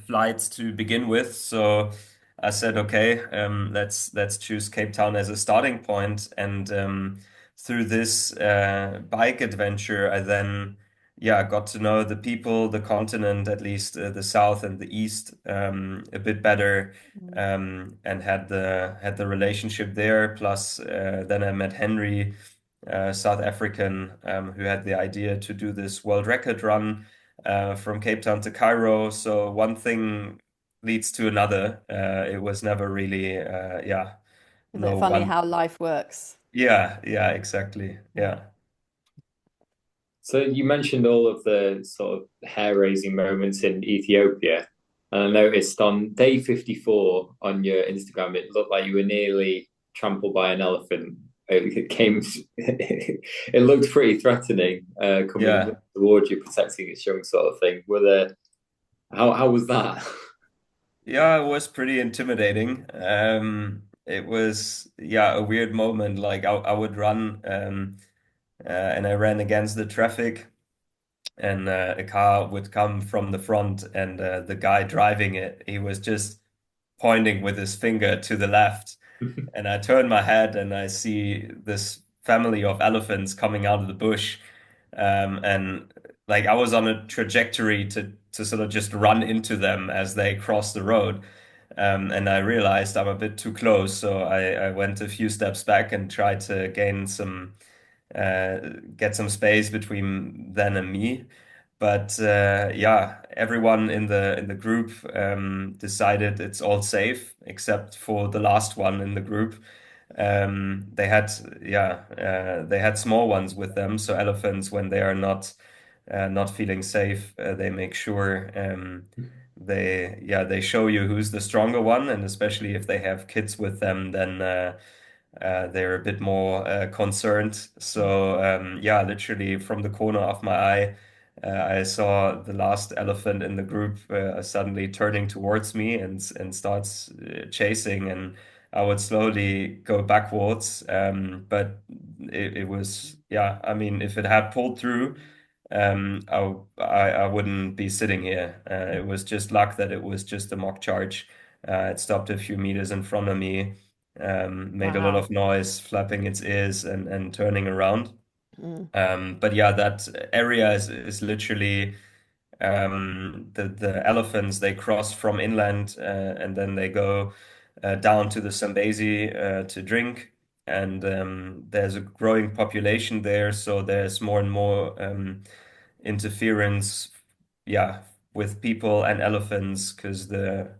flights to begin with. So I said, okay, let's choose Cape Town as a starting point. And through this bike adventure, I then got to know the people, the continent, at least the south and the east, a bit better, Mm. and had the relationship there. Plus, then I met Henry, South African, who had the idea to do this world record run from Cape Town to Cairo. So one thing leads to another. It was never really, Isn't it no funny one. how life works? Yeah, exactly. Yeah. So you mentioned all of the sort of hair-raising moments in Ethiopia, and I noticed on day 54 on your Instagram, it looked like you were nearly trampled by an elephant. It came, it looked pretty threatening, coming Yeah. towards you, protecting its young sort of thing. How was that? Yeah, it was pretty intimidating. It was, a weird moment. Like I would run, and I ran against the traffic, and a car would come from the front, and the guy driving it, he was just pointing with his finger to the left. And I turn my head and I see this family of elephants coming out of the bush. And like I was on a trajectory to sort of just run into them as they cross the road. And I realized I'm a bit too close, so I went a few steps back and tried to uh, get some space between them and me. But everyone in the group decided it's all safe except for the last one in the group. They had they had small ones with them, so elephants when they are not feeling safe, they make sure they show you who's the stronger one, and especially if they have kids with them, then they're a bit more concerned. So literally from the corner of my eye, I saw the last elephant in the group suddenly turning towards me and starts chasing, and I would slowly go backwards. But it was, I mean, if it had pulled through, I wouldn't be sitting here. It was just luck that it was just a mock charge. It stopped a few meters in front of me, made a lot Wow. of noise, flapping its ears and turning around. Mm. But yeah, that area is literally the elephants. They cross from inland and then they go down to the Zambezi to drink. And there's a growing population there, so there's more and more interference, yeah, with people and elephants because the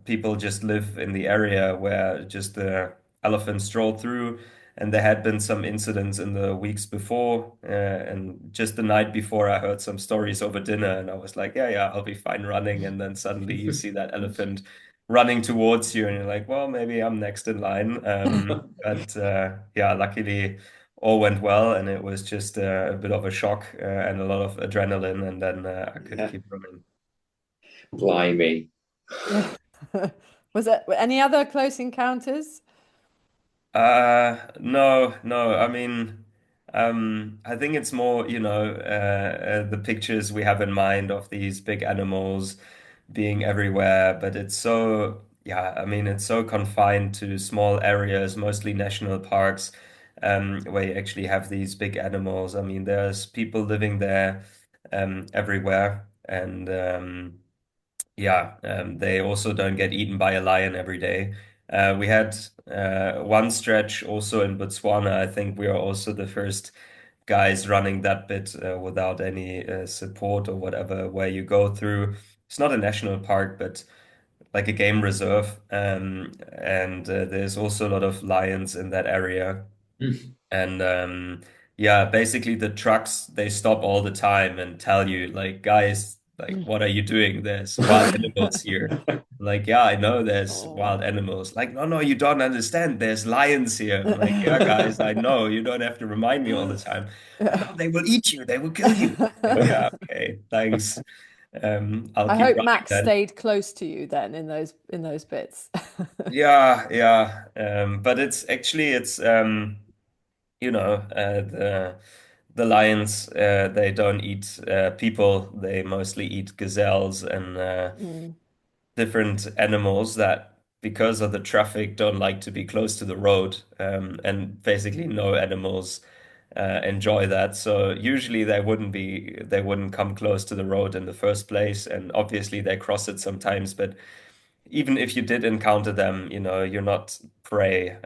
people just live in the area where just the elephants stroll through. and there had been some incidents in the weeks before, and just the night before, I heard some stories over dinner, and I was like, yeah, yeah, I'll be fine running. And then suddenly you see that elephant running towards you, and you're like, well, maybe I'm next in line. But yeah, luckily all went well, and it was just a bit of a shock and a lot of adrenaline, and then I could Yeah. keep running. Blimey. Yeah. Was there any other close encounters? No, no. I mean, I think it's more, the pictures we have in mind of these big animals being everywhere, but it's so, yeah, I mean, it's so confined to small areas, mostly national parks, where you actually have these big animals. I mean, there's people living there, everywhere, and yeah, they also don't get eaten by a lion every day. We had one stretch also in Botswana. I think we are also the first guys running that bit without any support or whatever, where you go through. It's not a national park, but like a game reserve. And there's also a lot of lions in that area. And yeah, basically the trucks they stop all the time and tell you like, guys, like what are you doing? There's wild animals here. Like, yeah, I know there's Oh. wild animals. Like, no, no, you don't understand. There's lions here. I'm like, yeah, guys, I know. You don't have to remind me all the time. No, they will eat you. They will kill you. Like, yeah, okay, thanks. I'll I keep hope running Max then. stayed close to you then in those bits. Yeah, yeah. But it's actually it's the lions, they don't eat people. They mostly eat gazelles and Mm. different animals that, because of the traffic, don't like to be close to the road. And basically, no animals enjoy that. So usually they wouldn't come close to the road in the first place. And obviously, they cross it sometimes, but even if you did encounter them, you're not prey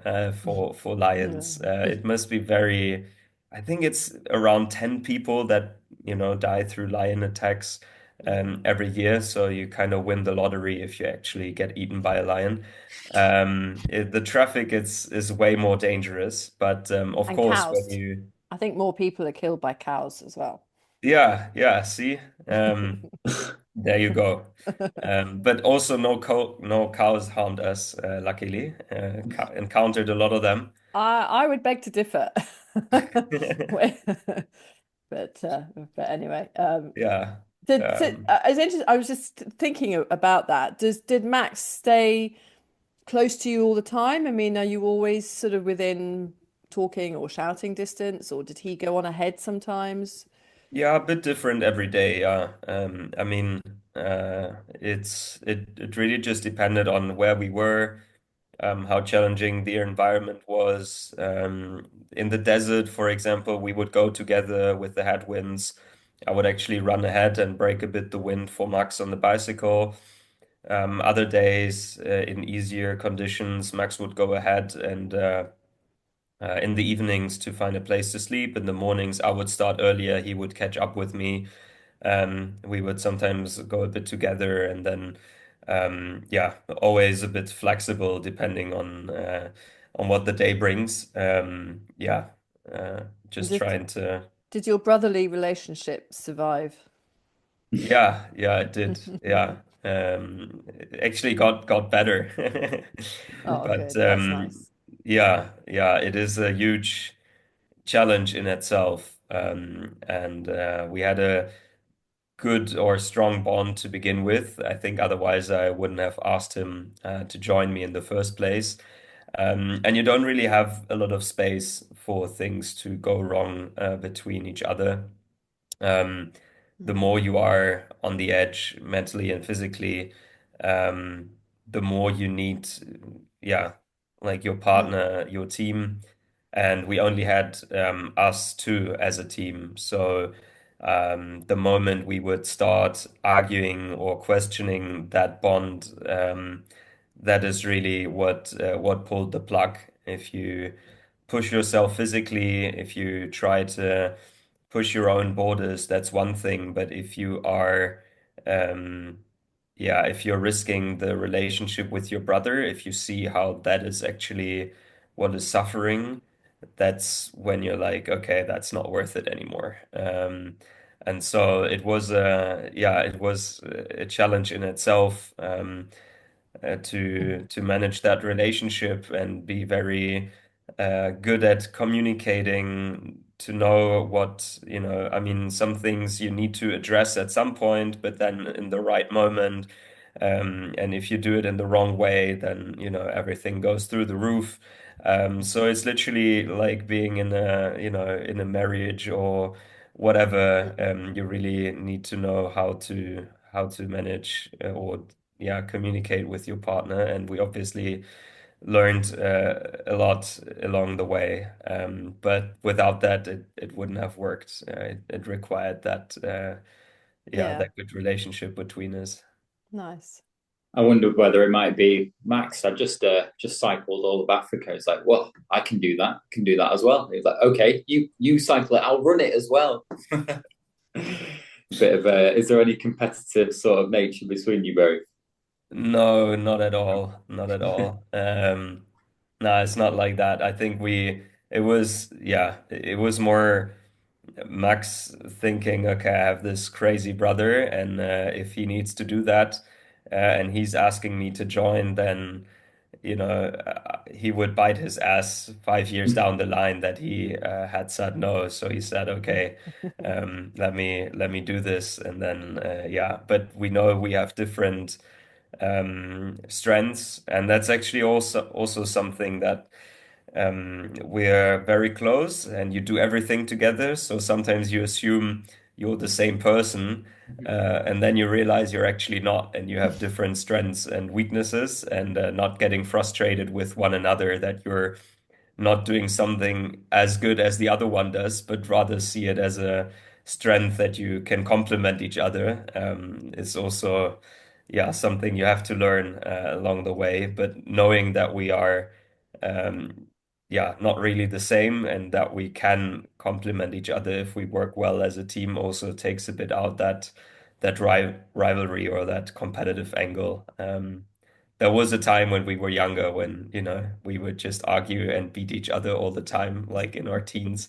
for lions. Yeah. It must be very, I think it's around 10 people that, die through lion attacks every year. So you kind of win the lottery if you actually get eaten by a lion. The traffic is way more dangerous, but of And course, when cows. you, I think more people are killed by cows as well. yeah, yeah, see. There you go. But also no cows harmed us, luckily. Encountered a lot of them. I would beg to differ. Wait, but but anyway, Yeah. it's interesting. I was just thinking about that. Did Max stay close to you all the time? I mean, are you always sort of within talking or shouting distance, or did he go on ahead sometimes? Yeah, a bit different every day, yeah. I mean, it really just depended on where we were, how challenging the environment was. In the desert, for example, we would go together with the headwinds. I would actually run ahead and break a bit the wind for Max on the bicycle. Other days, in easier conditions, Max would go ahead and in the evenings to find a place to sleep. In the mornings, I would start earlier. He would catch up with me. We would sometimes go a bit together, and then yeah, always a bit flexible depending on what the day brings. Yeah, And just trying to. did your brotherly relationship survive? Yeah, yeah, it did. Yeah. It actually got better. Oh, But good. That's nice. yeah, yeah, it is a huge challenge in itself. And we had a good or strong bond to begin with. I think otherwise I wouldn't have asked him to join me in the first place. And you don't really have a lot of space for things to go wrong between each other. Um, the Mm. more you are on the edge mentally and physically, um, the more you need, yeah, like your Mm. partner, your team. And we only had us two as a team. So the moment we would start arguing or questioning that bond, that is really what pulled the plug. If you push yourself physically, if you try to push your own borders, that's one thing. But if you are, um, yeah, if you're risking the relationship with your brother, if you see how that is actually what is suffering, that's when you're like, okay, that's not worth it anymore. And so it was it was a challenge in itself, to manage that relationship and be very good at communicating, to know what, I mean, some things you need to address at some point, but then in the right moment. And if you do it in the wrong way, then, everything goes through the roof. So it's literally like being in a marriage or whatever. You really need to know how to manage, or communicate with your partner. And we obviously learned a lot along the way. But without that, it wouldn't have worked. It required that Yeah, that good relationship between us. nice. I wondered whether it might be Max. I just cycled all of Africa. It's like, well, I can do that. Can do that as well. He's like, okay, you cycle it. I'll run it as well. Bit of a. Is there any competitive sort of nature between you both? No, not at all. Not at all. No, it's not like that. I think it was more Max thinking, okay, I have this crazy brother, and if he needs to do that, and he's asking me to join, then, he would bite his ass 5 years down the line that he had said no. So he said, okay, let me do this, and then But we know we have different strengths, and that's actually also something that we're very close, and you do everything together. So sometimes you assume you're the same person, and then you realize you're actually not, and you have different strengths and weaknesses, and not getting frustrated with one another that you're not doing something as good as the other one does, but rather see it as a strength that you can complement each other. Is also, something you have to learn along the way. But knowing that we are, um, not really the same, and that we can complement each other if we work well as a team, also takes a bit out that rivalry or that competitive angle. There was a time when we were younger when, we would just argue and beat each other all the time, like in our teens.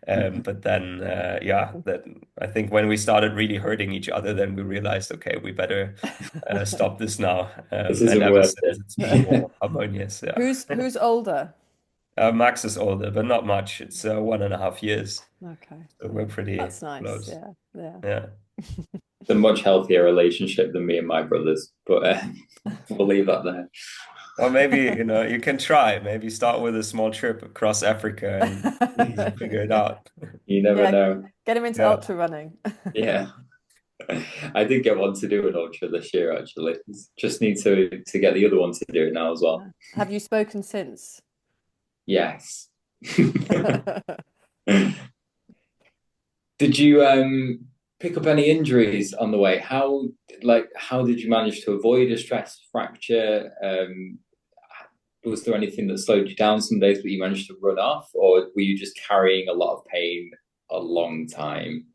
But then, that I think when we started really hurting each other, then we realized, okay, we better stop this now. This And isn't ever worth since, it. it's been more harmonious. Yeah. Who's older? Max is older, but not much. It's 1.5 years. Okay, So we're pretty that's nice. close. Yeah, yeah. Yeah. It's a much healthier relationship than me and my brothers, but we'll leave that there. Or maybe, you can try. Maybe start with a small trip across Africa and figure it out. You never Yeah, know. get him into Yeah. ultra running. Yeah. I did get one to do an ultra this year, actually. Just need to get the other one to do it now as well. Have you spoken since? Yes. Did you pick up any injuries on the way? How did you manage to avoid a stress fracture? Was there anything that slowed you down some days, but you managed to run off, or were you just carrying a lot of pain a long time?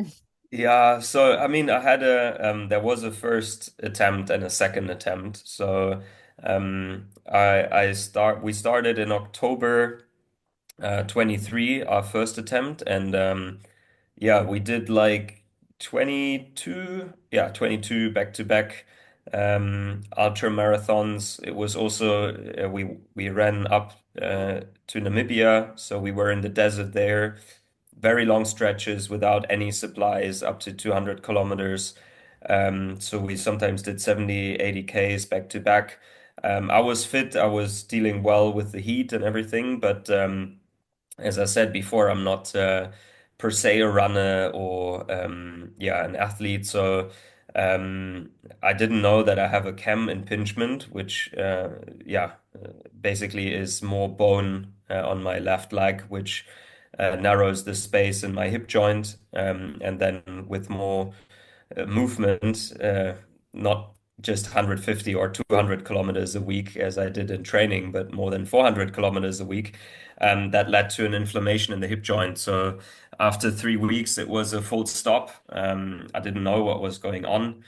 Yeah, so I mean, there was a first attempt and a second attempt. So we started in October 23, our first attempt, and we did like 22 back to back ultra marathons. It was also we ran up to Namibia, so we were in the desert there, very long stretches without any supplies, up to 200 kilometers. So we sometimes did 70, 80 Ks back to back. I was fit, I was dealing well with the heat and everything, but as I said before, I'm not per se a runner or an athlete. So I didn't know that I have a cam impingement, which basically is more bone on my left leg, which narrows the space in my hip joint, and then with more movement, not just 150 or 200 kilometers a week as I did in training, but more than 400 kilometers a week. That led to an inflammation in the hip joint. So after 3 weeks, it was a full stop. I didn't know what was going on.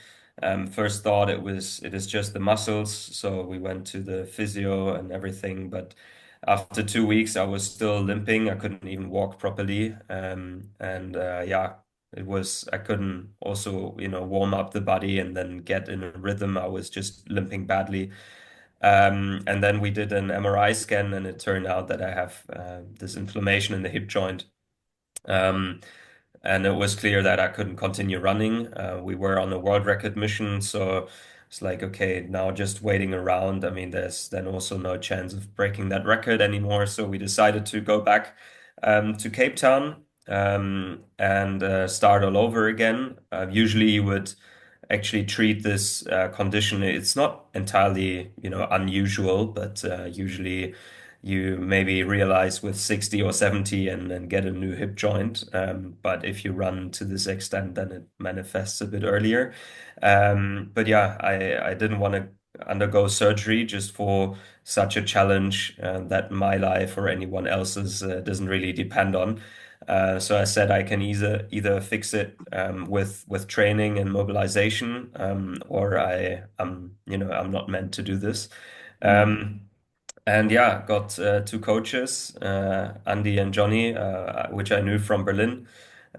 First thought it is just the muscles. So we went to the physio and everything, but after 2 weeks, I was still limping. I couldn't even walk properly. And yeah, I couldn't also, warm up the body and then get in a rhythm. I was just limping badly. And then we did an MRI scan, and it turned out that I have this inflammation in the hip joint. Um, and it was clear that I couldn't continue running. We were on a world record mission, so it's like, okay, now just waiting around. I mean, there's then also no chance of breaking that record anymore. So we decided to go back to Cape Town and start all over again. Usually, you would actually treat this condition. It's not entirely, unusual, but usually you maybe realize with 60 or 70 and get a new hip joint. But if you run to this extent, then it manifests a bit earlier. But yeah, I didn't want to undergo surgery just for such a challenge that my life or anyone else's doesn't really depend on. So I said I can either fix it with training and mobilization, or I'm not meant to do this. Um, and yeah, got two coaches, Andy and Johnny, which I knew from Berlin.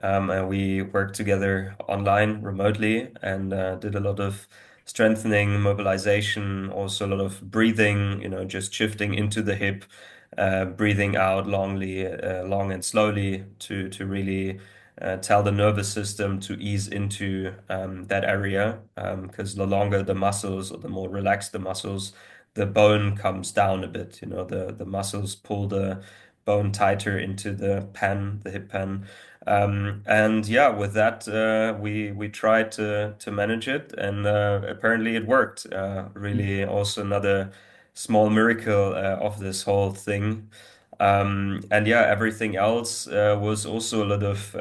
And we worked together online, remotely, and did a lot of strengthening, mobilization, also a lot of breathing, just shifting into the hip, breathing out long and slowly to really tell the nervous system to ease into that area. Because the longer the muscles or the more relaxed the muscles, the bone comes down a bit. The muscles pull the bone tighter into the hip pan. And yeah, with that, we tried to manage it, and apparently it worked. Really, also another small miracle of this whole thing. And yeah, everything else was also a lot of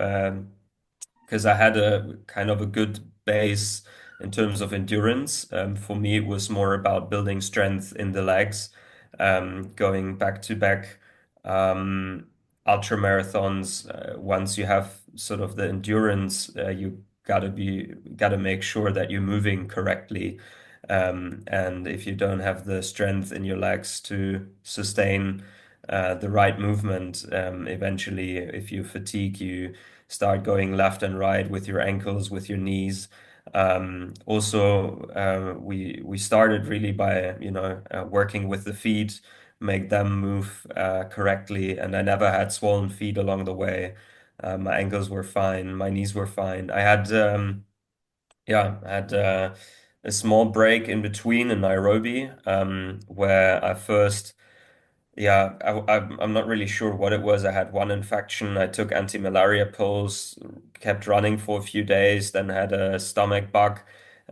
because I had a kind of a good base in terms of endurance. For me, it was more about building strength in the legs, going back to back um, ultra marathons. Once you have sort of the endurance, you gotta make sure that you're moving correctly. And if you don't have the strength in your legs to sustain the right movement, eventually, if you fatigue, you start going left and right with your ankles, with your knees. Also, we started really by working with the feet, make them move correctly, and I never had swollen feet along the way. My ankles were fine, my knees were fine. I had a small break in between in Nairobi, where I first yeah, I'm not really sure what it was. I had one infection. I took anti-malaria pills, kept running for a few days, then had a stomach bug,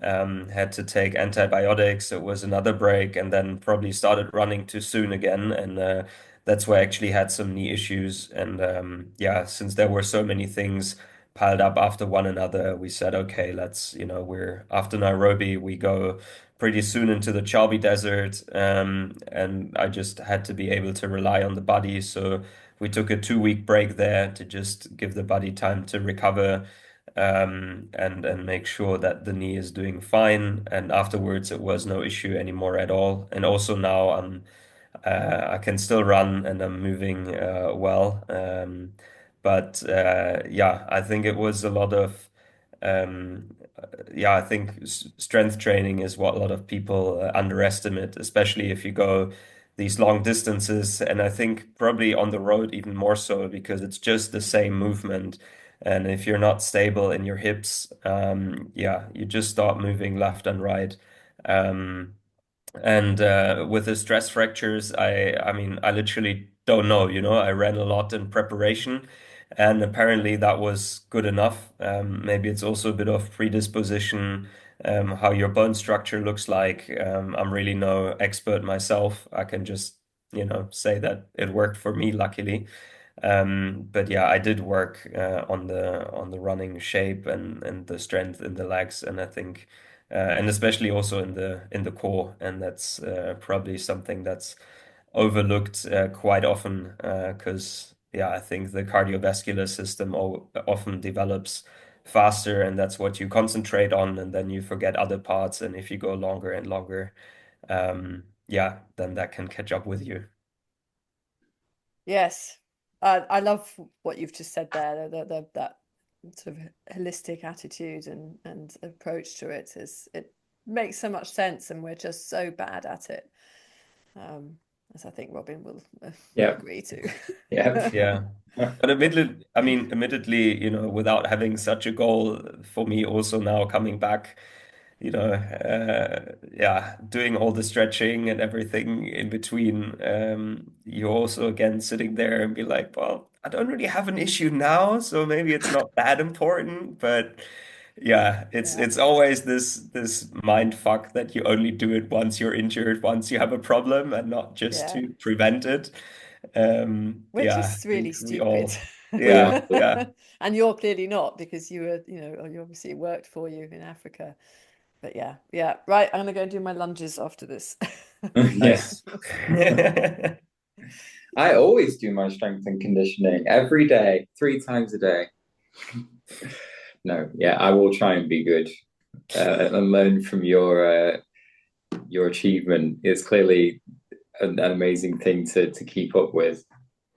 had to take antibiotics. It was another break, and then probably started running too soon again. And that's where I actually had some knee issues. And yeah, since there were so many things piled up after one another, we said, okay, we're after Nairobi, we go pretty soon into the Chalbi Desert, and I just had to be able to rely on the body. So we took a 2 week break there to just give the body time to recover, and make sure that the knee is doing fine. And afterwards, it was no issue anymore at all. And also now I can still run and I'm moving well. But yeah, I think it was a lot of yeah, I think strength training is what a lot of people underestimate, especially if you go these long distances. And I think probably on the road even more so because it's just the same movement. And if you're not stable in your hips, yeah, you just start moving left and right. Um, and with the stress fractures, I mean, I literally don't know, I ran a lot in preparation, and apparently that was good enough. Maybe it's also a bit of predisposition, how your bone structure looks like. I'm really no expert myself. I can just, say that it worked for me, luckily. But yeah, I did work on the running shape and the strength in the legs, and I think and especially also in the core, and that's probably something that's overlooked quite often because yeah, I think the cardiovascular system often develops faster, and that's what you concentrate on, and then you forget other parts, and if you go longer and longer, yeah, then that can catch up with you. Yes. I love what you've just said there. That sort of holistic attitude and approach to it it makes so much sense, and we're just so bad at it. As I think Robin will Yeah. agree to. Yeah. Yeah. But admittedly, without having such a goal for me also now coming back, yeah, doing all the stretching and everything in between, you're also again sitting there and be like, well, I don't really have an issue now, so maybe it's not that important. But yeah, it's Yeah. it's always this mind fuck that you only do it once you're injured, once you have a problem, and not just Yeah. to prevent it. Which Yeah, is I really think we stupid. all, We all yeah, do. yeah. And you're clearly not, because you were, you obviously worked for you in Africa. But yeah, yeah. Right, I'm gonna go and do my lunges after this. Yeah. Nice. I always do my strength and conditioning every day, 3 times a day. No, yeah, I will try and be good and learn from your achievement. It's clearly an amazing thing to keep up with.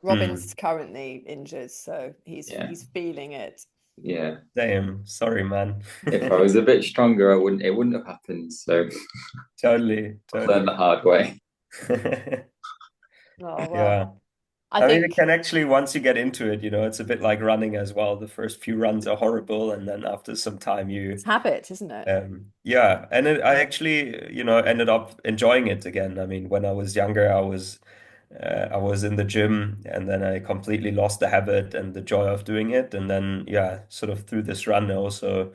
Robin's currently injured, so Yeah, he's feeling it. yeah. Damn, sorry, man. If I was a bit stronger, it wouldn't have happened. So Totally, I learned the totally. hard way. Oh well, Yeah. I I mean, it think can actually, once you get into it, it's a bit like running as well. The first few runs are horrible, and then after some time, it's habit, isn't it? yeah. And I actually, ended up enjoying it again. I mean, when I was younger, I was in the gym, and then I completely lost the habit and the joy of doing it. And then, yeah, sort of through this run, I also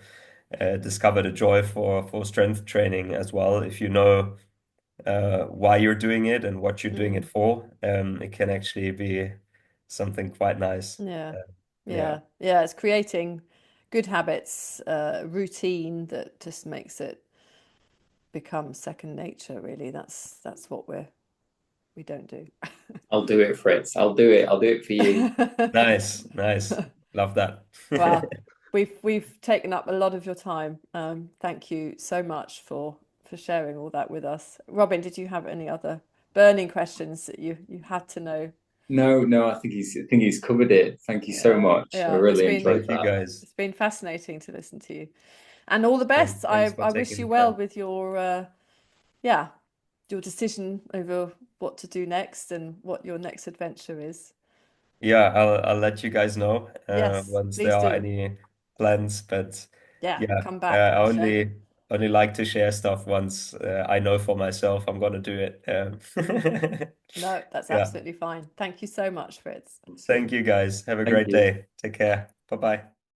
discovered a joy for strength training as well. If you know why you're doing it and what you're doing it Mm, for, it can actually be something quite nice. yeah, Yeah. yeah. It's creating good habits, routine that just makes it become second nature, really. That's what we don't do. I'll do it, Fritz. I'll do it. I'll do it for you. Nice, nice. Love that. Well, we've taken up a lot of your time. Thank you so much for sharing all that with us. Robin, did you have any other burning questions that you had to know? No, no, I think he's covered it. Thank you so Yeah, much. I yeah. really enjoyed Thank you, that. guys. It's been fascinating to listen to you. And all the best. Thanks for I wish taking you the well time. with yeah, your decision over what to do next and what your next adventure is. Yeah, I'll let you guys know Yes, once there please are do. any plans. But Yeah, yeah, come I back and share. only like to share stuff once I know for myself I'm gonna do it. No, that's Yeah. absolutely fine. Thank you so much, Fritz. Thank you guys. Have a Thank great you. day. Take care. Bye bye.